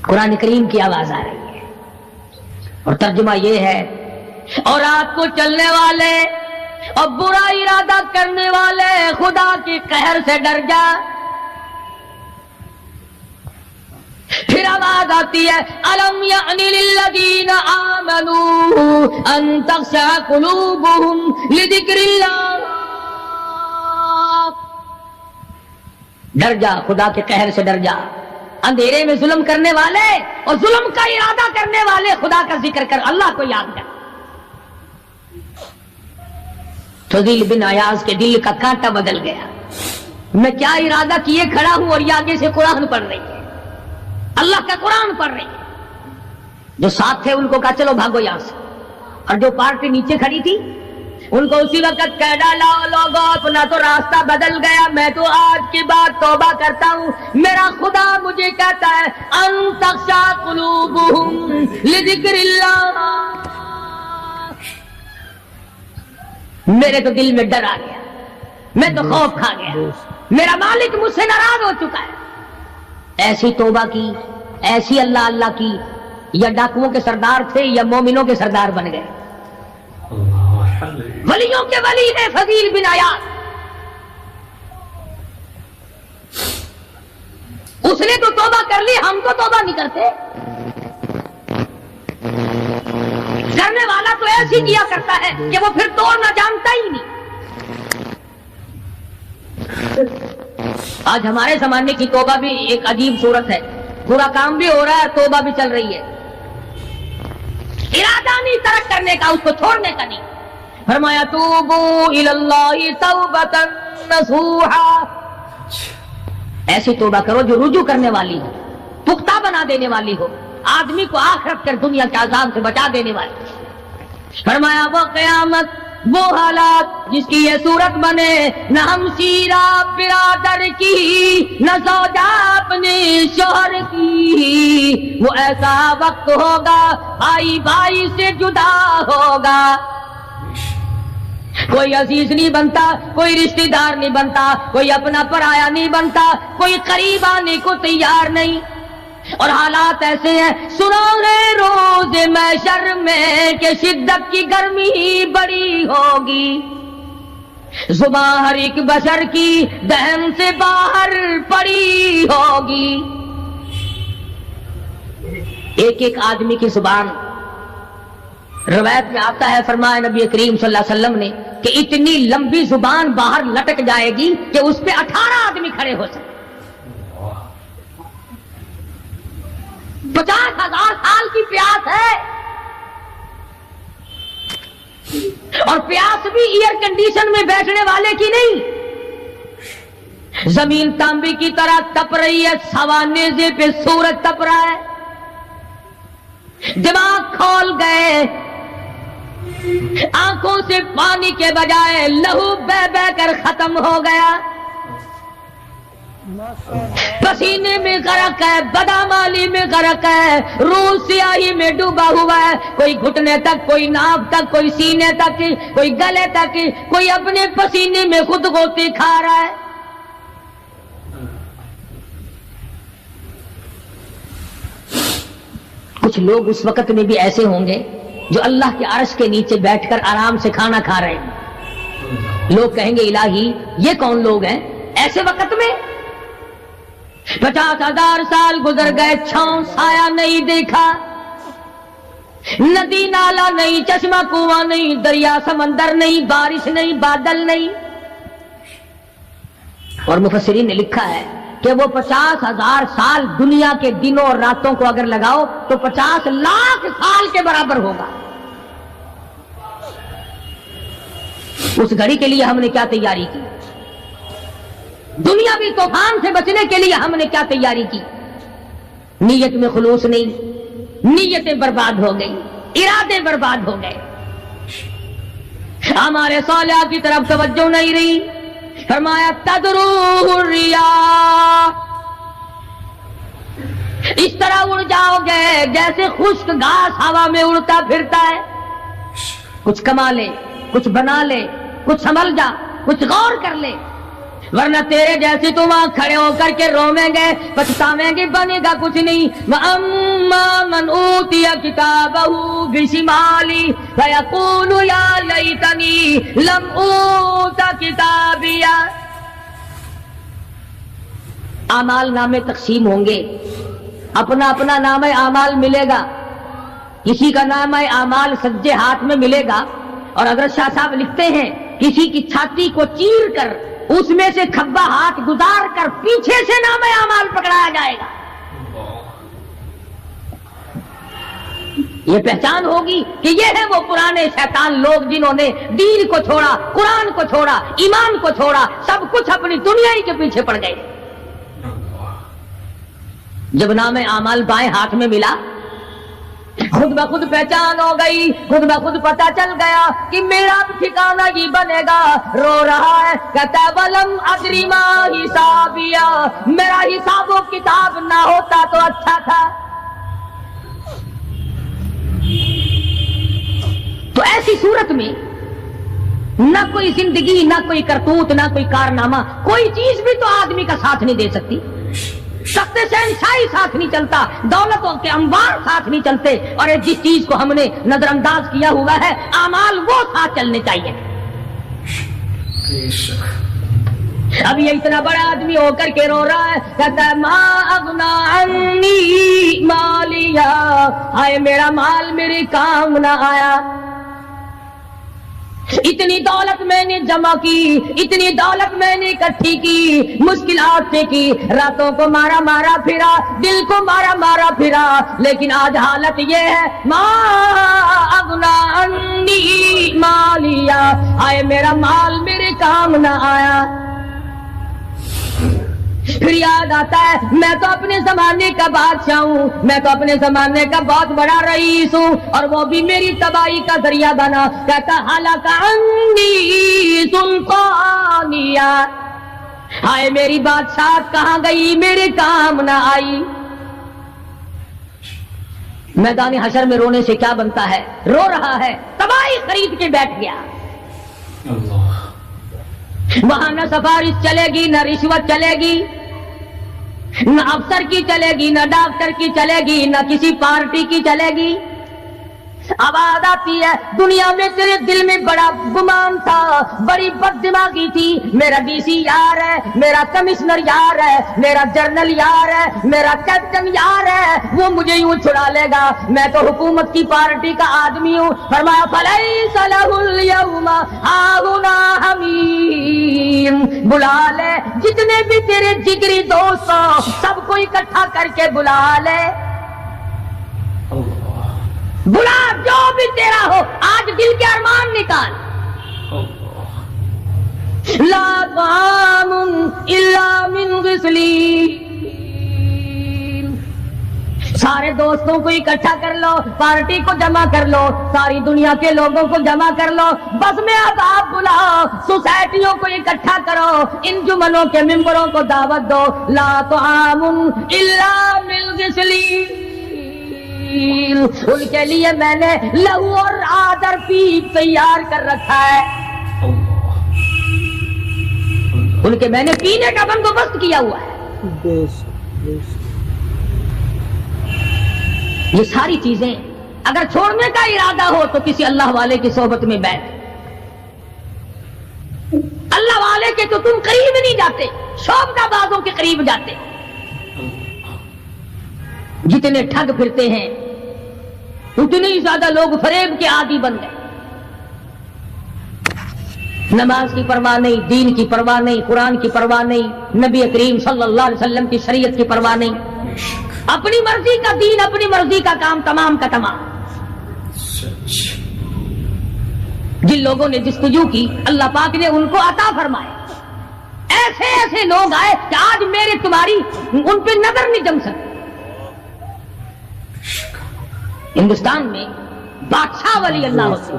قرآن کریم کی آواز آ رہی ہے اور ترجمہ یہ ہے، اور رات کو چلنے والے اور برا ارادہ کرنے والے خدا کے قہر سے ڈر جا۔ پھر آواز آتی ہے الم یعنی للذین آمنوا ان تخشع قلوبهم لذکر اللہ۔ ڈر جا، خدا کے قہر سے ڈر جا۔ اندھیرے میں ظلم کرنے والے اور ظلم کا ارادہ کرنے والے خدا کا ذکر کر، اللہ کو یاد کر۔ فضیل بن عیاض کے دل کا کانٹا بدل گیا، میں کیا ارادہ کیے کھڑا ہوں اور یہ آگے سے قرآن پڑھ رہی ہے، اللہ کا قرآن پڑھ رہی ہے۔ جو ساتھ تھے ان کو کہا چلو بھاگو یہاں سے، اور جو پارٹی نیچے کھڑی تھی ان کو اسی وقت کہہ ڈالا لوگوں اپنا تو راستہ بدل گیا، میں تو آج کی بات توبہ کرتا ہوں، میرا خدا مجھے کہتا ہے ان تخشع قلوبهم لذکر اللہ۔ میرے تو دل میں ڈر آ گیا، میں تو خوف کھا گیا، میرا مالک مجھ سے ناراض ہو چکا ہے۔ ایسی توبہ کی، ایسی اللہ اللہ کی، یا ڈاکوؤں کے سردار تھے یا مومنوں کے سردار بن گئے۔ ولیوں کے ولی ہے فضیل بن عیاض، اس نے تو توبہ کر لی، ہم تو توبہ نہیں کرتے۔ کرنے والا تو ایسی کیا کرتا ہے کہ وہ پھر توڑنا جانتا ہی نہیں۔ آج ہمارے زمانے کی توبہ بھی ایک عجیب صورت ہے، برا کام بھی ہو رہا ہے، توبہ بھی چل رہی ہے، ارادہ نہیں ترک کرنے کا، اس کو چھوڑنے کا نہیں۔ فرمایا توبو الی اللہ توبۃ نصوحا، ایسی توبہ کرو جو رجوع کرنے والی ہو، پختہ بنا دینے والی ہو، آدمی کو آخرت کر دنیا کے عذاب سے بچا دینے والی۔ فرمایا وہ قیامت، وہ حالات جس کی یہ صورت بنے، نہ ہم شیرہ برادر کی، نہ زوجہ اپنے شوہر کی، وہ ایسا وقت ہوگا بھائی بھائی سے جدا ہوگا، کوئی عزیز نہیں بنتا، کوئی رشتہ دار نہیں بنتا، کوئی اپنا پرایا نہیں بنتا، کوئی قریب آنے کو تیار نہیں۔ اور حالات ایسے ہیں، سنو گے روز محشر میں کہ شدت کی گرمی بڑی ہوگی، زبان ہر ایک بشر کی دہن سے باہر پڑی ہوگی. ایک ایک آدمی کی زبان، روایت میں آتا ہے، فرمایا نبی کریم صلی اللہ علیہ وسلم نے کہ اتنی لمبی زبان باہر لٹک جائے گی کہ اس پہ 18 آدمی کھڑے ہو سکتے. 50,000 سال کی پیاس ہے، اور پیاس بھی ایئر کنڈیشن میں بیٹھنے والے کی نہیں. زمین تانبے کی طرح تپ رہی ہے، سوا نیزے پہ سورج تپ رہا ہے. دماغ کھول گئے، آنکھوں سے پانی کے بجائے لہو بہ بہ کر ختم ہو گیا. پسینے میں غرق ہے، بدامالی میں غرق ہے، روح سیاہی میں ڈوبا ہوا ہے. کوئی گھٹنے تک، کوئی ناف تک، کوئی سینے تک، کوئی گلے تک، کوئی اپنے پسینے میں خود غوطے کھا رہا ہے. کچھ لوگ اس وقت میں بھی ایسے ہوں گے جو اللہ کے عرش کے نیچے بیٹھ کر آرام سے کھانا کھا رہے ہیں. لوگ کہیں گے الہی یہ کون لوگ ہیں ایسے وقت میں؟ 50,000 سال گزر گئے، چھاؤں سایہ نہیں دیکھا، ندی نالا نہیں، چشمہ کنواں نہیں، دریا سمندر نہیں، بارش نہیں، بادل نہیں. اور مفسرین نے لکھا ہے کہ وہ 50,000 سال دنیا کے دنوں اور راتوں کو اگر لگاؤ تو 50 لاکھ سال کے برابر ہوگا. اس گھڑی کے لیے ہم نے کیا تیاری کی؟ دنیاوی طوفان سے بچنے کے لیے ہم نے کیا تیاری کی؟ نیت میں خلوص نہیں، نیتیں برباد ہو گئی، ارادے برباد ہو گئے، ہمارے صالحہ کی طرف توجہ نہیں رہی. فرمایا تدروح الریاح، اس طرح اڑ جاؤ گے جیسے خشک گھاس ہوا میں اڑتا پھرتا ہے. کچھ کما لے، کچھ بنا لے، کچھ سنبھل جا، کچھ غور کر لے، ورنہ تیرے جیسے تو وہاں کھڑے ہو کر کے رویں گے، پچھتاویں گے، بنے گا کچھ نہیں. وَأَمَّا مَنْ أُوتِيَ كِتَابَهُ بِشِمَالِهِ فَيَقُولُ يَا لَيْتَنِي لَمْ أُوتَ كِتَابِيَهْ. اعمال نامے تقسیم ہوں گے، اپنا اپنا نامہ اعمال ملے گا. کسی کا نامہ اعمال سجے ہاتھ میں ملے گا، اور حضرت شاہ صاحب لکھتے ہیں کسی کی چھاتی کو چیر کر اس میں سے کھبا ہاتھ گزار کر پیچھے سے نامہ اعمال پکڑایا جائے گا. یہ پہچان ہوگی کہ یہ ہے وہ پرانے شیطان لوگ جنہوں نے دین کو چھوڑا، قرآن کو چھوڑا، ایمان کو چھوڑا، سب کچھ اپنی دنیا ہی کے پیچھے پڑ گئے. جب نامہ اعمال بائیں ہاتھ میں ملا، خود بخود پہچان ہو گئی، خود بخود پتہ چل گیا کہ میرا ٹھکانہ یہ بنے گا. رو رہا ہے، کہتا ہے وَلَمْ أَدْرِ مَا حِسَابِيَهْ، میرا حساب و کتاب نہ ہوتا تو اچھا تھا. تو ایسی صورت میں نہ کوئی زندگی، نہ کوئی کرتوت، نہ کوئی کارنامہ، کوئی چیز بھی تو آدمی کا ساتھ نہیں دے سکتی. تخت شہنشاہی ساتھ نہیں چلتا، دولتوں کے انبار ساتھ نہیں چلتے، اور جس چیز کو ہم نے نظر انداز کیا ہوا ہے اعمال وہ ساتھ چلنے چاہیے. اب یہ اتنا بڑا آدمی ہو کر کے رو رہا ہے، کہتا ہے ما اغنا عنی مالیا، ہائے میرا مال میرے کام نہ آیا. اتنی دولت میں نے جمع کی، اتنی دولت میں نے اکٹھی کی، مشکلات سے کی، راتوں کو مارا مارا پھرا، دل کو مارا مارا پھرا، لیکن آج حالت یہ ہے ما اغنا عنی مالیا، آئے میرا مال میرے کام نہ آیا. پھر یاد آتا ہے میں تو اپنے زمانے کا بادشاہ ہوں، میں تو اپنے زمانے کا بہت بڑا رئیس ہوں، اور وہ بھی میری تباہی کا ذریعہ بنا. کہتا ہلاک عنی سلطانیہ، ہائے میری بادشاہت کہاں گئی، میرے کام نہ آئی. میدان حشر میں رونے سے کیا بنتا ہے؟ رو رہا ہے، تباہی خرید کے بیٹھ گیا. وہاں نہ سفارش چلے گی، نہ رشوت چلے گی. نہ افسر کی چلے گی، نہ ڈاکٹر کی چلے گی، نہ کسی پارٹی کی چلے گی۔ آواز آتی ہے دنیا میں تیرے دل میں بڑا گمان تھا، بڑی بد دماغی تھی، میرا ڈی سی یار ہے، میرا کمشنر یار ہے، میرا جنرل یار ہے، میرا کیپٹن یار ہے، وہ مجھے یوں چھڑا لے گا، میں تو حکومت کی پارٹی کا آدمی ہوں۔ فرمایا فلیس لہ اليوم ہاہنا حمیم، بلا لے جتنے بھی تیرے جگری دوست ہو سب کو اکٹھا کر کے بلا لے، بلا جو بھی تیرا ہو، آج دل کے ارمان نکال۔ لا طعام الا من غسلین، سارے دوستوں کو اکٹھا کر لو، پارٹی کو جمع کر لو، ساری دنیا کے لوگوں کو جمع کر لو، بس میں اب آپ بلاؤ، سوسائٹیوں کو اکٹھا کرو، انجمنوں کے ممبروں کو دعوت دو۔ لا طعام الا من غسلین، ان کے لیے میں نے لہو اور آدر پیپ تیار کر رکھا ہے، ان کے میں نے پینے کا بندوبست کیا ہوا ہے۔ یہ ساری چیزیں اگر چھوڑنے کا ارادہ ہو تو کسی اللہ والے کی صحبت میں بیٹھ، اللہ والے کے تو تم قریب نہیں جاتے، شعبدہ بازوں کے قریب جاتے۔ جتنے ٹھگ پھرتے ہیں اتنے ہی زیادہ لوگ فریب کے عادی بن گئے، نماز کی پرواہ نہیں، دین کی پرواہ نہیں، قرآن کی پرواہ نہیں، نبی کریم صلی اللہ علیہ وسلم کی شریعت کی پرواہ نہیں، اپنی مرضی کا دین، اپنی مرضی کا کام، تمام کا تمام۔ جن لوگوں نے جستجو کی اللہ پاک نے ان کو عطا فرمایا، ایسے ایسے لوگ آئے کہ آج میرے تمہاری ان پہ نظر نہیں جم سکتی۔ ہندوستان میں بادشاہ ولی اللہ ہوتے،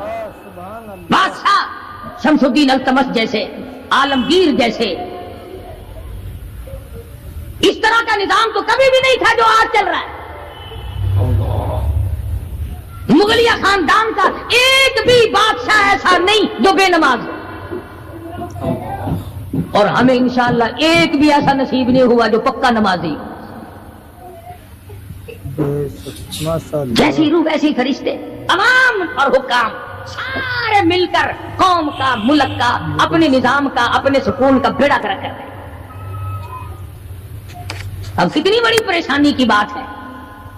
بادشاہ شمس الدین التمش جیسے، عالمگیر جیسے، اس طرح کا نظام تو کبھی بھی نہیں تھا جو آج چل رہا ہے۔ مغلیہ خاندان کا ایک بھی بادشاہ ایسا نہیں جو بے نماز ہو، اور ہمیں انشاءاللہ ایک بھی ایسا نصیب نہیں ہوا جو پکا نمازی۔ جیسی روح ویسی فرشتے، عوام اور حکام سارے مل کر قوم کا، ملک کا، اپنے نظام کا، اپنے سکون کا بیڑا کر رہے ہیں۔ اب کتنی بڑی پریشانی کی بات ہے،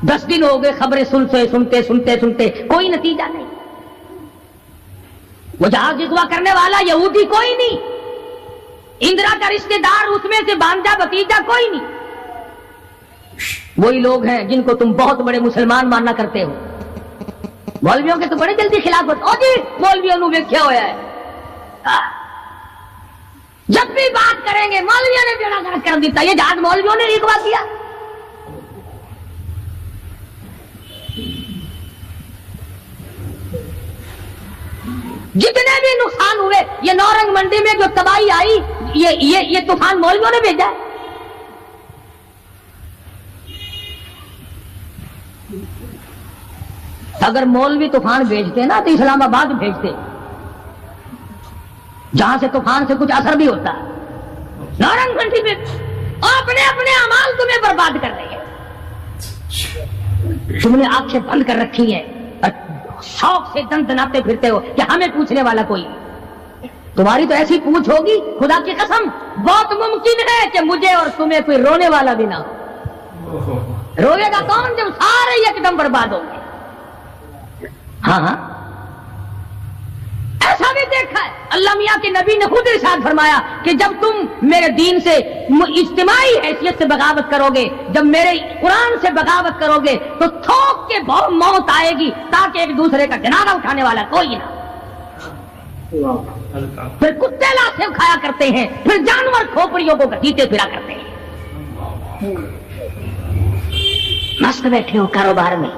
10 دن ہو گئے خبریں سنتے کوئی نتیجہ نہیں۔ وہ جہاز اغوا کرنے والا یہودی کوئی نہیں، اندرا کا رشتہ دار اس میں سے بانجا بتیجا کوئی نہیں، وہی لوگ ہیں جن کو تم بہت بڑے مسلمان ماننا کرتے ہو۔ مولویوں کے تو بڑے جلدی خلاف ہوتے، او جی مولویوں نے ویکھیا ہوا ہے، جب بھی بات کریں گے مولویوں نے بیڑا گرک کر دیتا، یہ جہاز مولویوں نے اغوا کیا۔ جتنے بھی نقصان ہوئے، یہ نورنگ منڈی میں جو تباہی آئی، یہ طوفان مولویوں نے بھیجا ہے۔ اگر مولوی طوفان بھیجتے نا تو اسلام آباد بھیجتے، جہاں سے طوفان سے کچھ اثر بھی ہوتا۔ نورنگ منڈی میں اپنے اپنے اعمال تمہیں برباد کر رہے ہیں، تم نے آنکھیں بند کر رکھی ہیں اور شوق سے دن دناتے پھرتے ہو کہ ہمیں پوچھنے والا کوئی۔ تمہاری تو ایسی پوچھ ہوگی خدا کی قسم، بہت ممکن ہے کہ مجھے اور تمہیں کوئی رونے والا بھی نہ ہو۔ روئے گا کون جب سارے ایک دم برباد ہوں گے؟ ہاں ایسا بھی دیکھا ہے، اللہ میاں کے نبی نے خود ارشاد فرمایا کہ جب تم میرے دین سے اجتماعی حیثیت سے بغاوت کرو گے، جب میرے قرآن سے بغاوت کرو گے تو تھوک کے بہت موت آئے گی، تاکہ ایک دوسرے کا جنازہ اٹھانے والا کوئی نہ۔ پھر کتے لاشیں کھایا کرتے ہیں، پھر جانور کھوپڑیوں کو گھسیٹے پھرا کرتے ہیں۔ مست بیٹھے ہو کاروبار میں،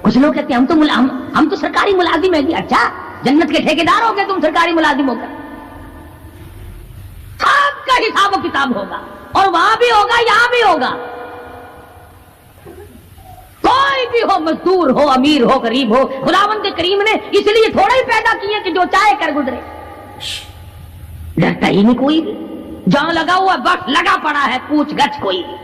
کچھ لوگ کہتے ہیں ہم تو سرکاری ملازم ہیں۔ اچھا، جنت کے ٹھیکیدار ہو گئے تم سرکاری ملازم ہو کر؟ آپ کا حساب و کتاب ہوگا، اور وہاں بھی ہوگا یہاں بھی ہوگا۔ کوئی بھی ہو، مزدور ہو، امیر ہو، غریب ہو، خداوند کریم نے اس لیے تھوڑا ہی پیدا کیے کہ جو چاہے کر گزرے، ڈرتا ہی نہیں کوئی بھی، جہاں لگا ہوا بس لگا پڑا ہے، پوچھ گچھ کوئی نہیں۔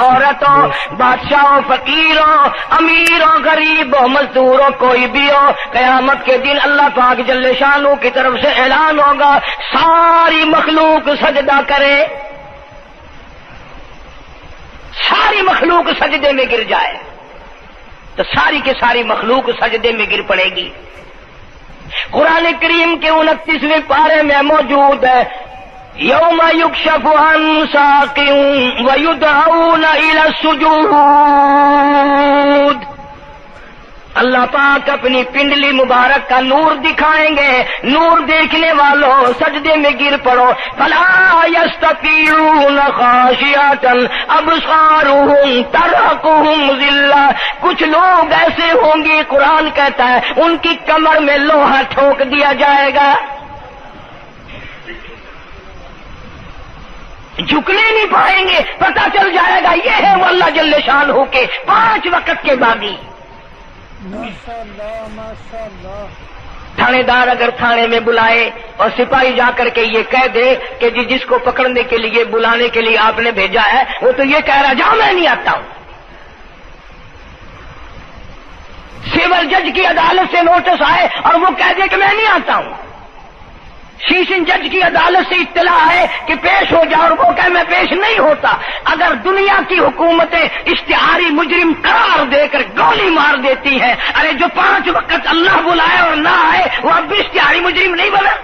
عورتوں بادشاہوں فقیروں امیروں غریبوں مزدوروں کوئی بھی ہو قیامت کے دن اللہ پاک جل شانہ کی طرف سے اعلان ہوگا ساری مخلوق سجدہ کرے، ساری مخلوق سجدے میں گر جائے تو ساری کی ساری مخلوق سجدے میں گر پڑے گی۔ قرآن کریم کے 29ویں پارے میں موجود ہے یوم یکشف عن ساق ویدعون الی السجود، اللہ پاک اپنی پنڈلی مبارک کا نور دکھائیں گے، نور دیکھنے والوں سجدے میں گر پڑو، فلا یستطیعون خاشعۃ ابصارهم ترهقهم ذلہ، کچھ لوگ ایسے ہوں گے قرآن کہتا ہے ان کی کمر میں لوہا ٹھوک دیا جائے گا، جھکنے نہیں پائیں گے، پتہ چل جائے گا یہ ہے وہ اللہ جل شانہ کے 5 وقت کے باغی۔ تھانے دار اگر تھانے میں بلائے اور سپاہی جا کر کے یہ کہہ دے کہ جس کو پکڑنے کے لیے بلانے کے لیے آپ نے بھیجا ہے وہ تو یہ کہہ رہا جاؤ میں نہیں آتا ہوں۔ سول جج کی عدالت سے نوٹس آئے اور وہ کہہ دے کہ میں نہیں آتا ہوں، سیشن جج کی عدالت سے اطلاع ہے کہ پیش ہو جاؤ اور وہ کہ میں پیش نہیں ہوتا، اگر دنیا کی حکومتیں اشتہاری مجرم قرار دے کر گولی مار دیتی ہیں، ارے جو 5 وقت اللہ بلائے اور نہ آئے وہ اب بھی اشتہاری مجرم نہیں بنا؟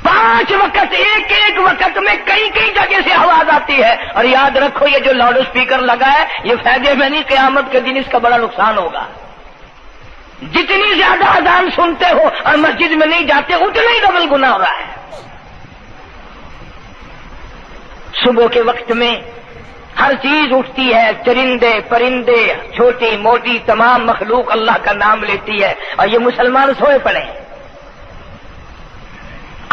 5 وقت ایک وقت میں کئی جگہ سے آواز آتی ہے، اور یاد رکھو یہ جو لاؤڈ اسپیکر لگا ہے یہ فائدے میں نہیں، قیامت کے دن اس کا بڑا نقصان ہوگا۔ جتنی زیادہ اذان سنتے ہو اور مسجد میں نہیں جاتے اتنا ہی ڈبل گناہ ہو رہا ہے۔ صبح کے وقت میں ہر چیز اٹھتی ہے، چرندے پرندے چھوٹی موٹی تمام مخلوق اللہ کا نام لیتی ہے، اور یہ مسلمان سوئے پڑے ہیں،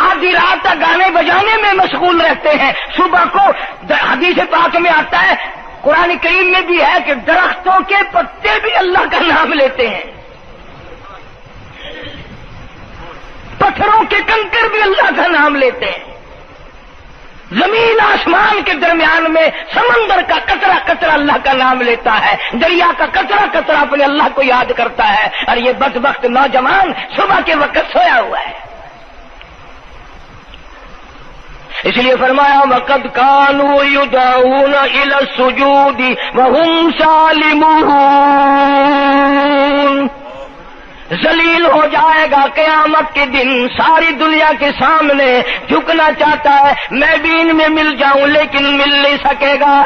آدھی رات تک گانے بجانے میں مشغول رہتے ہیں۔ صبح کو حدیث پاک میں آتا ہے، قرآن کریم میں بھی ہے کہ درختوں کے پتے بھی اللہ کا نام لیتے ہیں، پتھروں کے کنکر بھی اللہ کا نام لیتے ہیں، زمین آسمان کے درمیان میں سمندر کا قطرہ قطرہ اللہ کا نام لیتا ہے، دریا کا قطرہ قطرہ اپنے اللہ کو یاد کرتا ہے، اور یہ بدبخت نوجوان صبح کے وقت سویا ہوا ہے۔ اس لیے فرمایا وَقَدْ كَانُوا يُدْعَوْنَ إِلَى السُّجُودِ وَهُمْ سَالِمُونَ، ذلیل ہو جائے گا قیامت کے دن، ساری دنیا کے سامنے جھکنا چاہتا ہے میں بھی ان میں مل جاؤں لیکن مل نہیں سکے گا۔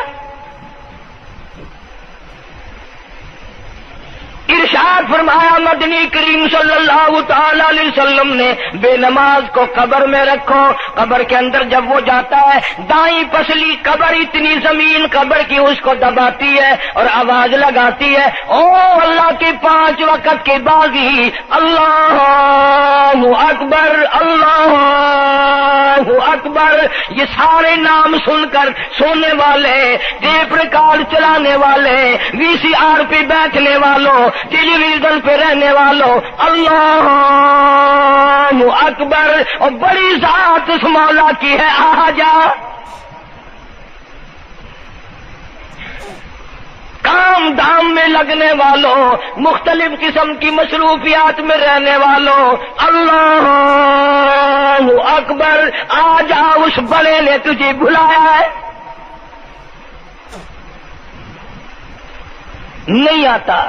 ارشاد فرمایا مدنی کریم صلی اللہ تعالی علیہ وسلم نے بے نماز کو قبر میں رکھو، قبر کے اندر جب وہ جاتا ہے دائیں پسلی قبر اتنی زمین قبر کی اس کو دباتی ہے اور آواز لگاتی ہے او اللہ کے 5 وقت کے باغی اللہ اکبر اللہ اکبر، یہ سارے نام سن کر سونے والے، ٹیپ ریکارڈ چلانے والے، وی سی آر پہ بیٹھنے والوں، ٹیلی ویژن پہ رہنے والوں اللہ اکبر، اور بڑی ذات اس مولا کی ہے آ جا، کام دھام میں لگنے والوں، مختلف قسم کی مصروفیات میں رہنے والوں اللہ اکبر، آ جا اس بڑے نے تجھے بلایا ہے، نہیں آتا۔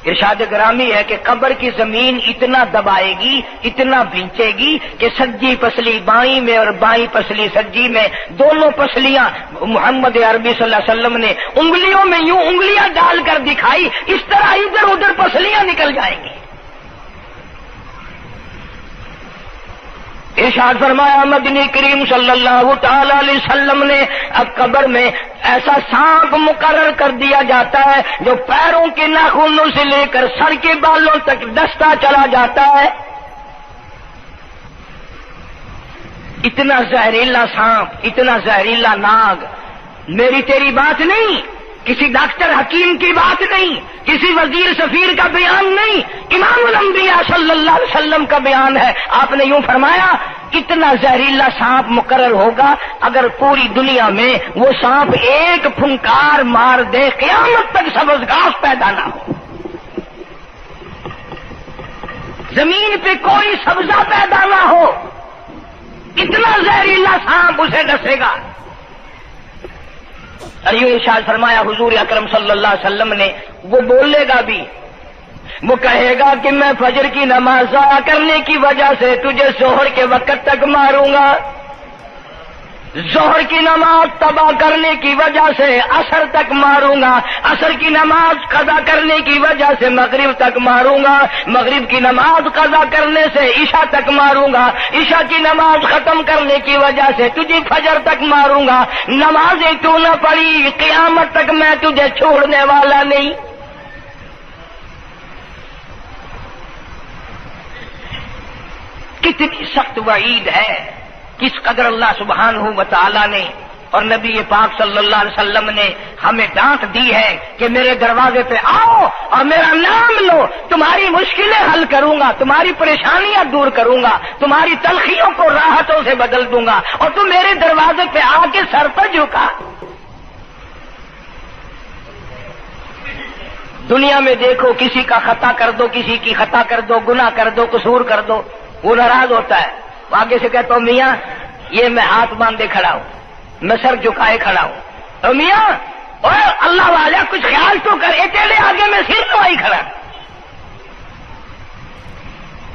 ارشاد گرامی ہے کہ قبر کی زمین اتنا دبائے گی اتنا بھینچے گی کہ سجی پسلی بائیں میں اور بائیں پسلی سجی میں، دونوں پسلیاں محمد عربی صلی اللہ علیہ وسلم نے انگلیوں میں یوں انگلیاں ڈال کر دکھائی، اس طرح ادھر ادھر پسلیاں نکل جائیں گی۔ ارشاد فرمایا مدنی کریم صلی اللہ تعالی علیہ وسلم نے اب قبر میں ایسا سانپ مقرر کر دیا جاتا ہے جو پیروں کے ناخنوں سے لے کر سر کے بالوں تک ڈستا چلا جاتا ہے، اتنا زہریلا سانپ، اتنا زہریلا ناگ، میری تیری بات نہیں، کسی ڈاکٹر حکیم کی بات نہیں، کسی وزیر سفیر کا بیان نہیں، امام الانبیاء صلی اللہ علیہ وسلم کا بیان ہے۔ آپ نے یوں فرمایا اتنا زہریلا سانپ مقرر ہوگا اگر پوری دنیا میں وہ سانپ ایک پھنکار مار دے قیامت تک سبز گھاس پیدا نہ ہو، زمین پہ کوئی سبزہ پیدا نہ ہو، اتنا زہریلا سانپ اسے ڈسے گا۔ اور یوں ارشاد فرمایا حضور اکرم صلی اللہ علیہ وسلم نے، وہ بولے گا بھی، وہ کہے گا کہ میں فجر کی نماز ضائع کرنے کی وجہ سے تجھے ظہر کے وقت تک ماروں گا، ظہر کی نماز تباہ کرنے کی وجہ سے عصر تک ماروں گا، عصر کی نماز قضا کرنے کی وجہ سے مغرب تک ماروں گا، مغرب کی نماز قضا کرنے سے عشاء تک ماروں گا، عشاء کی نماز ختم کرنے کی وجہ سے تجھے فجر تک ماروں گا، نمازیں تو نہ پڑھی قیامت تک میں تجھے چھوڑنے والا نہیں۔ کتنی سخت وعید ہے، کس قدر اللہ سبحانہ و تعالی نے اور نبی پاک صلی اللہ علیہ وسلم نے ہمیں ڈانٹ دی ہے کہ میرے دروازے پہ آؤ اور میرا نام لو، تمہاری مشکلیں حل کروں گا، تمہاری پریشانیاں دور کروں گا، تمہاری تلخیوں کو راحتوں سے بدل دوں گا، اور تم میرے دروازے پہ آ کے سر پر جھکا۔ دنیا میں دیکھو، کسی کا خطا کر دو، کسی کی خطا کر دو، گناہ کر دو، قصور کر دو، وہ ناراض ہوتا ہے، آگے سے کہتا ہوں میاں یہ میں ہاتھ باندھے کھڑا ہوں، میں سر جھکائے کھڑا ہوں، تو میاں اور اللہ والا کچھ خیال تو کر، تیرے آگے میں سر نوائی کھڑا،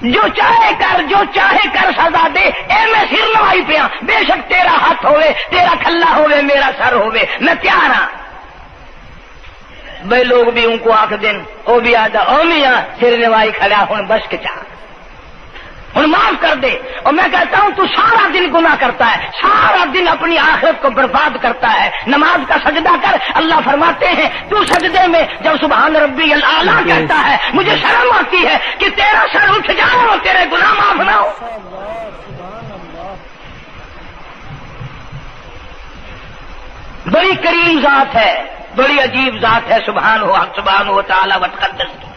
جو چاہے کر، جو چاہے کر سزا دے، اے میں سر نوائی پہ ہاں، بے شک تیرا ہاتھ ہوئے، تیرا کھلا ہوئے، میرا سر ہوئے، میں تیار ہاں۔ بھائی لوگ بھی ان کو آنکھ دن، وہ بھی آدھا او میاں سر نوائی کھڑا ہوں، بس کے چاہ ہوں معاف کر دے۔ اور میں کہتا ہوں تو سارا دن گناہ کرتا ہے، سارا دن اپنی آخرت کو برباد کرتا ہے، نماز کا سجدہ کر، اللہ فرماتے ہیں تو سجدے میں جب سبحان ربی الاعلیٰ کہتا ہے مجھے شرم آتی ہے کہ تیرا سر اٹھ جائے اور تیرے گناہ معاف نہ ہو۔ بڑی کریم ذات ہے، بڑی عجیب ذات ہے سبحانہ و تعالی و تقدس کی،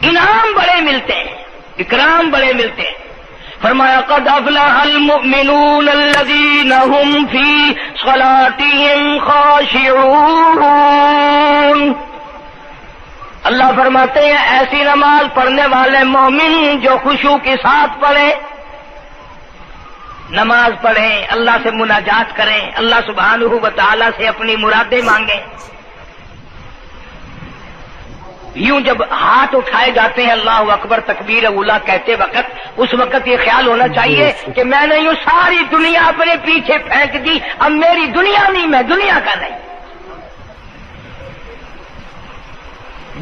انعام بڑے ملتے ہیں، اکرام بڑے ملتے ہیں۔ فرمایا قد افلح المؤمنون الذین هم فی صلاتهم خاشعون، اللہ فرماتے ہیں ایسی نماز پڑھنے والے مومن جو خشوع کے ساتھ پڑھیں، نماز پڑھیں، اللہ سے مناجات کریں، اللہ سبحانہ و تعالی سے اپنی مرادیں مانگیں۔ یوں جب ہاتھ اٹھائے جاتے ہیں اللہ اکبر تکبیر اولا کہتے وقت، اس وقت یہ خیال ہونا چاہیے کہ میں نے یوں ساری دنیا اپنے پیچھے پھینک دی، اب میری دنیا نہیں، میں دنیا کا نہیں۔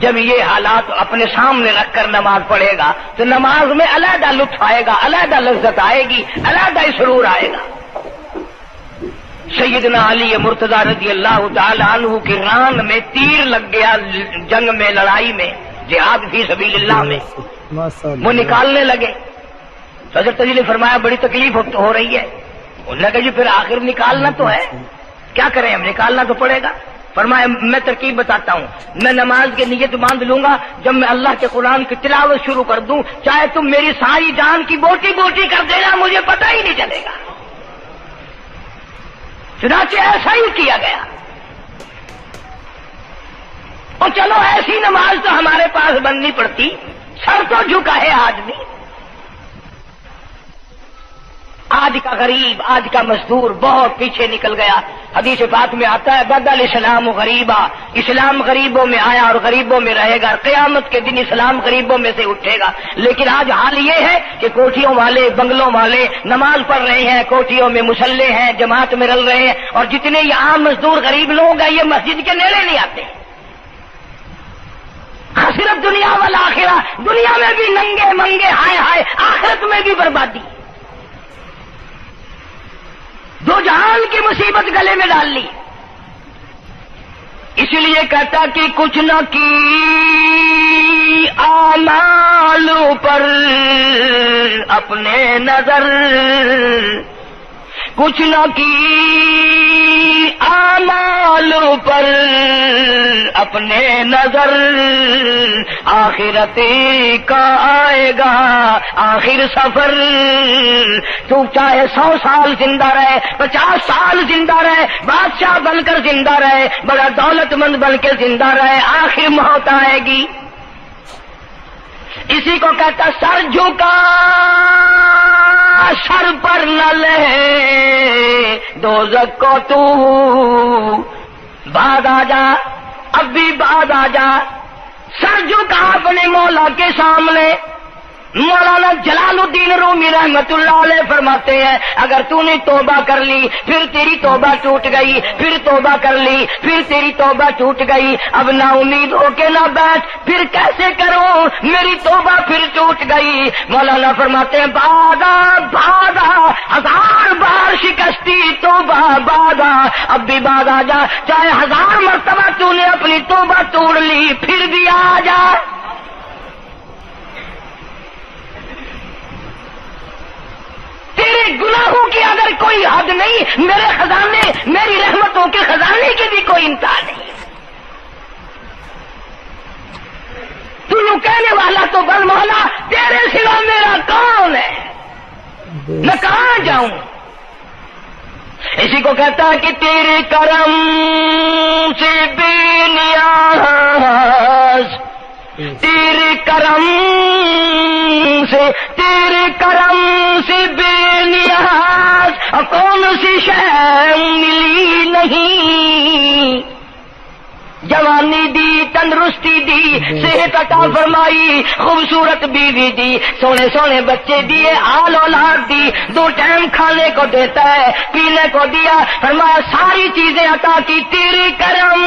جب یہ حالات اپنے سامنے رکھ کر نماز پڑھے گا تو نماز میں علیحدہ لطف آئے گا، علیحدہ لذت آئے گی، علیحدہ سرور آئے گا۔ سیدنا علی مرتضی رضی اللہ تعالی عنہ کی ران میں تیر لگ گیا، جنگ میں، لڑائی میں، جہاد فی سبیل اللہ میں، وہ نکالنے لگے تو حضرت علی نے فرمایا بڑی تکلیف ہو رہی ہے، انہوں نے کہا جی پھر آخر نکالنا تو ہے، کیا کریں ہم، نکالنا تو پڑے گا۔ فرمایا میں ترکیب بتاتا ہوں، میں نماز کی نیت باندھ لوں گا، جب میں اللہ کے قرآن کی تلاوت شروع کر دوں چاہے تم میری ساری جان کی بوٹی بوٹی کر دینا، مجھے پتہ ہی نہیں چلے گا۔ چنانچہ ایسا ہی کیا گیا، اور چلو ایسی نماز تو ہمارے پاس بننی پڑتی، سر تو جھکا ہے آدمی، آج کا غریب، آج کا مزدور بہت پیچھے نکل گیا۔ حدیث پاک میں آتا ہے بدل اسلام غریبا، اسلام غریبوں میں آیا اور غریبوں میں رہے گا، قیامت کے دن اسلام غریبوں میں سے اٹھے گا۔ لیکن آج حال یہ ہے کہ کوٹھیوں والے، بنگلوں والے نماز پڑھ رہے ہیں، کوٹھیوں میں مصلے ہیں، جماعت میں رل رہے ہیں، اور جتنے یہ عام مزدور غریب لوگ ہیں یہ مسجد کے نیڑے نہیں آتے۔ خسرت دنیا والآخرہ، دنیا میں بھی ننگے منگے، ہائے ہائے، آخرت میں بھی بربادی، دو جہان کی مصیبت گلے میں ڈال لی۔ اس لیے کہتا کہ کچھ نہ کی اعمال پر اپنے نظر، کچھ نہ کی اعمال پر اپنے نظر، آخرت کا آئے گا آخر سفر۔ تو چاہے 100 سال زندہ رہے، 50 سال زندہ رہے، بادشاہ بن کر زندہ رہے، بڑا دولت مند بن کے زندہ رہے، آخر موت آئے گی۔ اسی کو کہتا سر جھکا سر پر نہ لے دوزخ کو تو، بعد آ جا اب بھی بعد آ جا۔ سر جھکا اپنے مولا کے سامنے۔ مولانا جلال الدین رومی رحمت اللہ علیہ فرماتے ہیں اگر تو نے توبہ کر لی پھر تیری توبہ ٹوٹ گئی، پھر توبہ کر لی پھر تیری توبہ ٹوٹ گئی، اب نا امید ہو کے نہ بیٹھ، پھر کیسے کروں میری توبہ پھر ٹوٹ گئی۔ مولانا فرماتے ہیں بادا بادا 1000 بار شکستی توبہ بادا، اب بھی بعد آ جا، چاہے 1000 مرتبہ تو نے اپنی توبہ توڑ لی پھر بھی آ جا۔ تیرے گناہوں کی اگر کوئی حد نہیں، میرے خزانے میری رحمتوں کے خزانے کی بھی کوئی انتہا نہیں۔ تو یوں کہنے والا تو بل مولا تیرے سوا میرا کون ہے، میں کہاں جاؤں؟ اسی کو کہتا ہے کہ تیرے کرم سے بے نیاز، تیرے کرم سے بے نیاز، کون سی شے ملی نہیں، جوانی دی تندرستی دی صحت عطا فرمائی، خوبصورت بیوی دی، سونے سونے بچے دیے، آل اولاد دی، 2 ٹائم کھانے کو دیتا ہے، پینے کو دیا، فرمایا ساری چیزیں عطا کی، تیرے کرم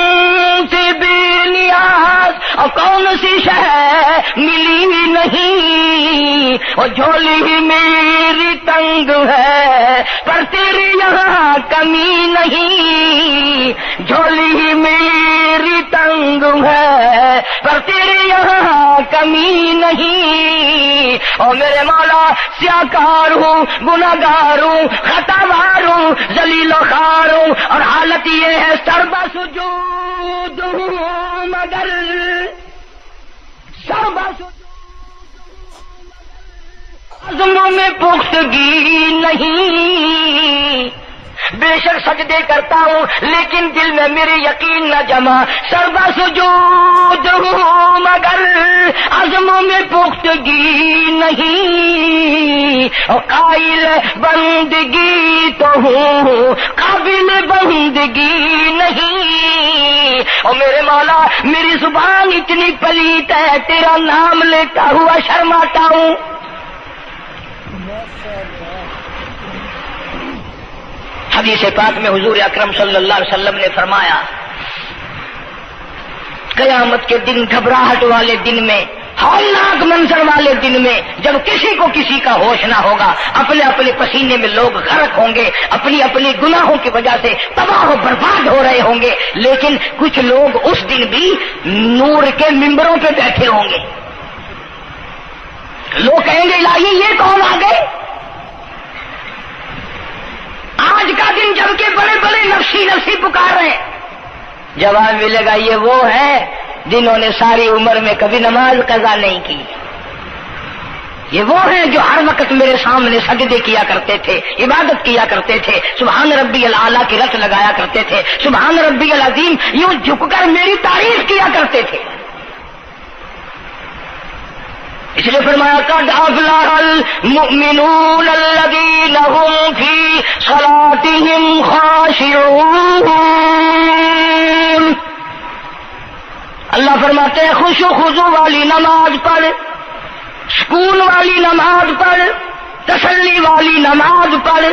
سے بے نیاز، اور کون سی شے ملی نہیں، اور جھولی ہی میری تنگ ہے پر تیرے یہاں کمی نہیں، جھولی ہی میری تنگ ہے پر تیرے یہاں کمی نہیں۔ اور میرے مولا سیاکار ہوں، گناہگار ہوں، خطاوار ہوں، ذلیل و خوار ہوں، اور حالت یہ ہے سربا سجود ہوں مگر سربا عزموں میں پختگی نہیں، بے شک سجدے کرتا ہوں لیکن دل میں میرے یقین نہ جمع، سربا سجود ہوں مگر عزموں میں پختگی نہیں، اور قائل بندگی تو ہوں قابل بندگی نہیں۔ اور میرے مولا میری زبان اتنی پلیت ہے تیرا نام لیتا ہوا شرماتا ہوں۔ حدیث پاک میں حضور اکرم صلی اللہ علیہ وسلم نے فرمایا قیامت کے دن، گھبراہٹ والے دن میں، ہولناک منظر والے دن میں، جب کسی کو کسی کا ہوش نہ ہوگا، اپنے اپنے پسینے میں لوگ غرق ہوں گے، اپنی اپنی گناہوں کی وجہ سے تباہ و برباد ہو رہے ہوں گے، لیکن کچھ لوگ اس دن بھی نور کے ممبروں پہ بیٹھے ہوں گے۔ لوگ کہیں گے الہی یہ کون آ گئے؟ آج کا دن جب کہ بڑے بڑے نفسی نفسی پکار رہے ہیں، جواب ملے گا یہ وہ ہے جنہوں نے ساری عمر میں کبھی نماز قضا نہیں کی، یہ وہ ہیں جو ہر وقت میرے سامنے سجدے کیا کرتے تھے، عبادت کیا کرتے تھے، سبحان ربی الاعلیٰ کی رت لگایا کرتے تھے، سبحان ربی العظیم یوں جھک کر میری تعریف کیا کرتے تھے۔ اس لیے فرمایا قد افلح المؤمنون الذین هم فی صلاتهم خاشعون۔ اللہ فرماتے ہیں خوش و خضوع والی نماز پڑھ، سکون والی نماز پڑھ، تسلی والی نماز پڑھ،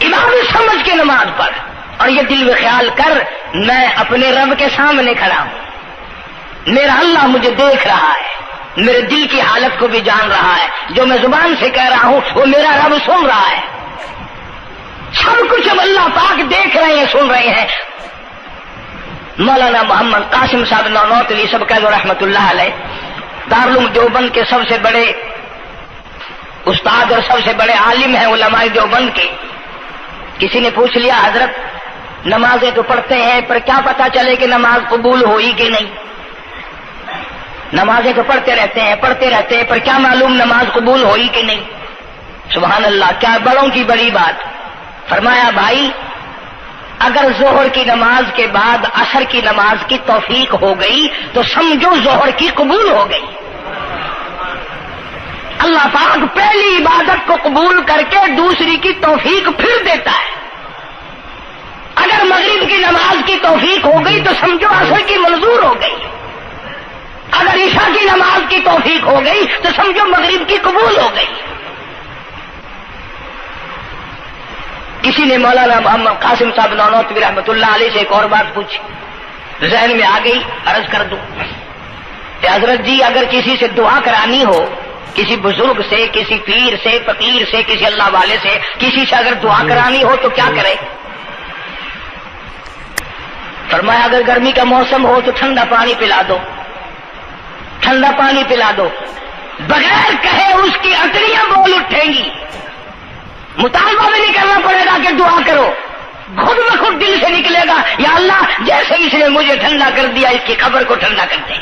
عبادت سمجھ کے نماز پڑھ، اور یہ دل میں خیال کر میں اپنے رب کے سامنے کھڑا ہوں، میرا اللہ مجھے دیکھ رہا ہے، میرے دل کی حالت کو بھی جان رہا ہے، جو میں زبان سے کہہ رہا ہوں وہ میرا رب سن رہا ہے، سب کچھ اب اللہ پاک دیکھ رہے ہیں، سن رہے ہیں۔ مولانا محمد قاسم صاحب نانوتوی سب کہہ دو رحمت اللہ علیہ، دارالعلوم دیوبند کے سب سے بڑے استاد اور سب سے بڑے عالم ہیں علماء دیوبند کے، کسی نے پوچھ لیا حضرت نمازیں تو پڑھتے ہیں پر کیا پتا چلے کہ نماز قبول ہوئی کہ نہیں؟ نمازیں تو پڑھتے رہتے ہیں پر کیا معلوم نماز قبول ہوئی کہ نہیں؟ سبحان اللہ، کیا بڑوں کی بڑی بات۔ فرمایا بھائی اگر ظہر کی نماز کے بعد عصر کی نماز کی توفیق ہو گئی تو سمجھو ظہر کی قبول ہو گئی۔ اللہ پاک پہلی عبادت کو قبول کر کے دوسری کی توفیق پھر دیتا ہے۔ اگر مغرب کی نماز کی توفیق ہو گئی تو سمجھو عصر کی منظور ہو گئی، اگر عشاء کی نماز کی توفیق ہو گئی تو سمجھو مغرب کی قبول ہو گئی۔ کسی نے مولانا محمد قاسم صاحب نانوتوی رحمۃ اللہ علیہ سے ایک اور بات پوچھی، ذہن میں آ گئی، عرض کر دوں کہ حضرت جی اگر کسی سے دعا کرانی ہو، کسی بزرگ سے، کسی پیر سے، فقیر سے، کسی اللہ والے سے، کسی سے اگر دعا کرانی ہو تو کیا کرے؟ فرمایا اگر گرمی کا موسم ہو تو ٹھنڈا پانی پلا دو، ٹھنڈا پانی پلا دو، بغیر کہے اس کی اٹریاں بول اٹھیں گی، مطالبہ بھی نہیں کرنا پڑے گا کہ دعا کرو، خود بخود دل سے نکلے گا یا اللہ جیسے اس نے مجھے ٹھنڈا کر دیا اس کی قبر کو ٹھنڈا کر دے۔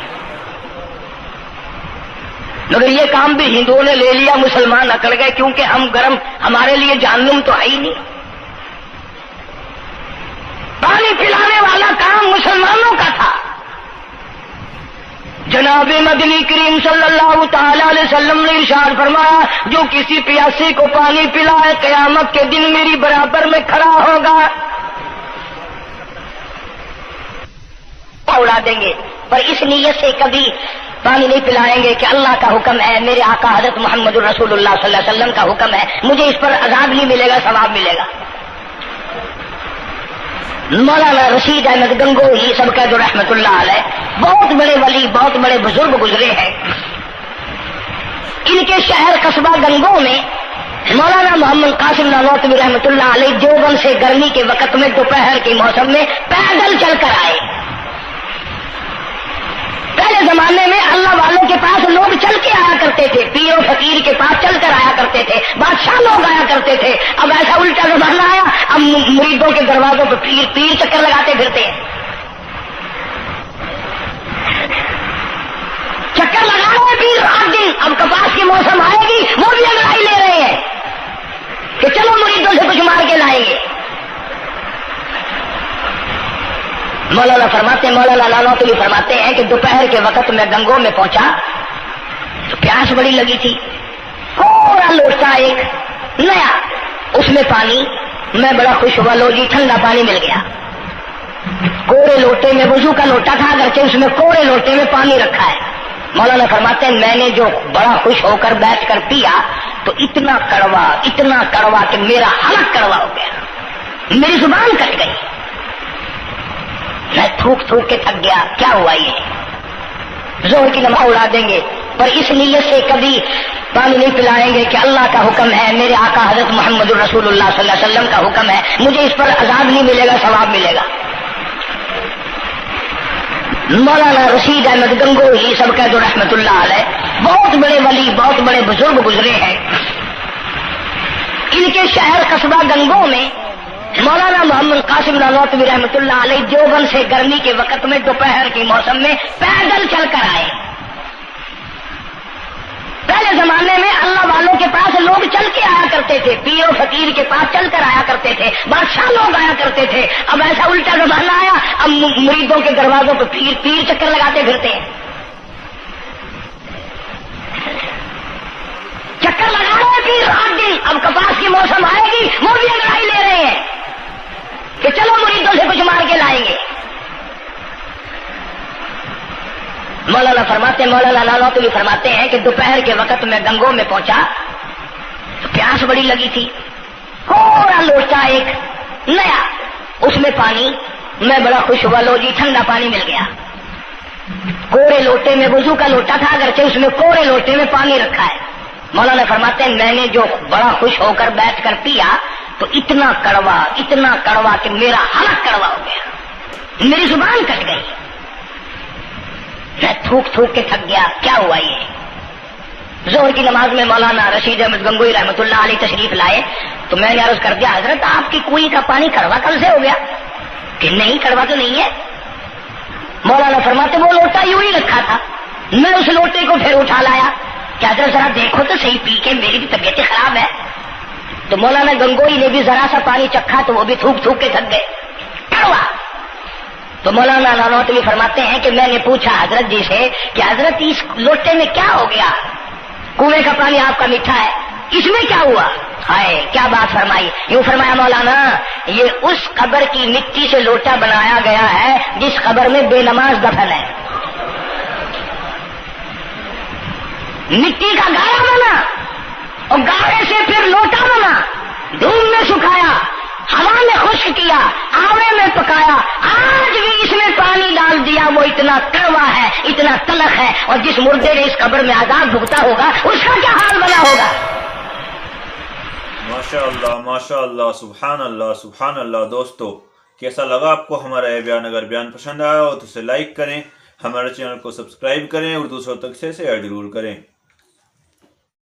مگر یہ کام بھی ہندوؤں نے لے لیا، مسلمان اکڑ گئے کیونکہ ہم گرم، ہمارے لیے جہنم تو ہے ہی نہیں۔ پانی پلانے والا کام مسلمانوں کا تھا۔ جناب مدنی کریم صلی اللہ تعالی علیہ وسلم نے ارشاد فرمایا جو کسی پیاسے کو پانی پلائے قیامت کے دن میری برابر میں کھڑا ہوگا، اڑا دیں گے، پر اس نیت سے کبھی پانی نہیں پلائیں گے کہ اللہ کا حکم ہے، میرے آقا حضرت محمد الرسول اللہ صلی اللہ علیہ وسلم کا حکم ہے، مجھے اس پر عذاب نہیں ملے گا، ثواب ملے گا۔ مولانا رشید احمد گنگوہی سب قید رحمت اللہ علیہ بہت بڑے ولی، بہت بڑے بزرگ گزرے ہیں۔ ان کے شہر قصبہ گنگو میں مولانا محمد قاسم نانوتوی رحمت اللہ علیہ دیوبند سے گرمی کے وقت میں دوپہر کے موسم میں پیدل چل کر آئے۔ پہلے زمانے میں اللہ والوں کے پاس لوگ چل کے آیا کرتے تھے، پیر و فقیر کے پاس چل کر آیا کرتے تھے، بادشاہ لوگ آیا کرتے تھے۔ اب ایسا الٹا زمانہ آیا، اب مریدوں کے دروازوں پہ پیر چکر لگاتے پھرتے ہیں۔ چکر لگا رہے ہیں پیر رات دن، اب کپاس کی موسم آئے گی وہ بھی انگڑائی لے رہے ہیں کہ چلو مریدوں سے کچھ مار کے لائیں گے۔ مولانا نانوتوی فرماتے ہیں کہ دوپہر کے وقت میں گنگو میں پہنچا تو پیاس بڑی لگی تھی، تھوڑا لوٹا ایک نیا، اس میں پانی، میں بڑا خوش ہوا، لو جی ٹھنڈا پانی مل گیا۔ کوڑے لوٹے میں، وضو کا لوٹا تھا اگرچہ اس میں کوڑے لوٹے میں پانی رکھا ہے۔ مولانا فرماتے ہیں میں نے جو بڑا خوش ہو کر بیٹھ کر پیا تو اتنا کڑوا کہ میرا حلق کڑوا ہو گیا، میری زبان کٹ گئی، میں تھوک کے تھک گیا۔ کیا ہوا یہ؟ ظہر کی نماز اڑا دیں گے، پر اس نیت سے کبھی پانی نہیں پلائیں گے کہ اللہ کا حکم ہے، میرے آقا حضرت محمد الرسول اللہ صلی اللہ علیہ وسلم کا حکم ہے، مجھے اس پر عذاب نہیں ملے گا، ثواب ملے گا۔ مولانا رشید احمد گنگوہی سب قید رحمت اللہ علیہ بہت بڑے ولی، بہت بڑے بزرگ گزرے ہیں۔ ان کے شہر قصبہ گنگو میں مولانا محمد قاسم نانوتوی رحمت اللہ علیہ دیوبند سے گرمی کے وقت میں دوپہر کے موسم میں پیدل چل کر آئے۔ پہلے زمانے میں اللہ والوں کے پاس لوگ چل کے آیا کرتے تھے، پیر و فقیر کے پاس چل کر آیا کرتے تھے، بادشاہ لوگ آیا کرتے تھے۔ اب ایسا الٹا زمانہ آیا، اب مریدوں کے دروازوں پہ پیر چکر لگاتے پھرتے ہیں۔ چکر لگا رہے ہیں پیر رات دن، اب کپاس کی موسم آئے گی وہ بھی انگڑائی لے رہے ہیں کہ چلو مریدوں سے کچھ مار کے لائیں گے۔ مولانا نانوتوی فرماتے ہیں کہ دوپہر کے وقت میں گنگو میں پہنچا تو پیاس بڑی لگی تھی، تھوڑا لوٹا ایک نیا، اس میں پانی، میں بڑا خوش ہوا، لو جی ٹھنڈا پانی مل گیا۔ کوڑے لوٹے میں، وضو کا لوٹا تھا اگرچہ اس میں کوڑے لوٹے میں پانی رکھا ہے۔ مولانا فرماتے ہیں میں نے جو بڑا خوش ہو کر بیٹھ کر پیا تو اتنا کڑوا کہ میرا حلق کڑوا ہو گیا، میری زبان کٹ گئی، میں تھوک کے تھک گیا۔ کیا ہوا یہ؟ ظہر کی نماز میں مولانا رشید احمد گنگوئی رحمۃ اللہ علیہ تشریف لائے تو میں نے عرض کر دیا حضرت آپ کی کنویں کا پانی کڑوا کل سے ہو گیا؟ کہ نہیں کڑوا تو نہیں ہے۔ مولانا فرماتے وہ لوٹا یوں ہی رکھا تھا، میں اس لوٹے کو پھر اٹھا لایا کہ حضرت ذرا دیکھو تو صحیح پی کے میری بھی طبیعت خراب ہے۔ تو مولانا گنگوئی نے بھی ذرا سا پانی چکھا تو وہ بھی تھوک تھوک کے تھک گئے، کڑوا۔ تو مولانا نانوتوی فرماتے ہیں کہ میں نے پوچھا حضرت جی سے کہ حضرت اس لوٹے میں کیا ہو گیا؟ کنویں کا پانی آپ کا میٹھا ہے، اس میں کیا ہوا؟ ہائے کیا بات فرمائی! یوں فرمایا مولانا یہ اس قبر کی مٹی سے لوٹا بنایا گیا ہے جس قبر میں بے نماز دفن ہے۔ مٹی کا گاڑا بنا اور گاڑے سے پھر لوٹا بنا، دھوپ میں سکھایا، ہوا میں خشک کیا، آوے میں پکایا، آج بھی اس میں پانی ڈال دیا، وہ اتنا کڑوا ہے، اتنا تلخ ہے، اور جس مردے نے اس قبر میں عذاب بھگتا ہوگا اس کا کیا حال بنا ہوگا؟
ماشاء اللہ، سبحان اللہ، سبحان اللہ۔ دوستو کیسا لگا آپ کو ہمارا یہ بیان؟ اگر بیان پسند آیا ہو تو اسے لائک کریں، ہمارے چینل کو سبسکرائب کریں اور دوسروں تک سے شیئر ضرور کریں۔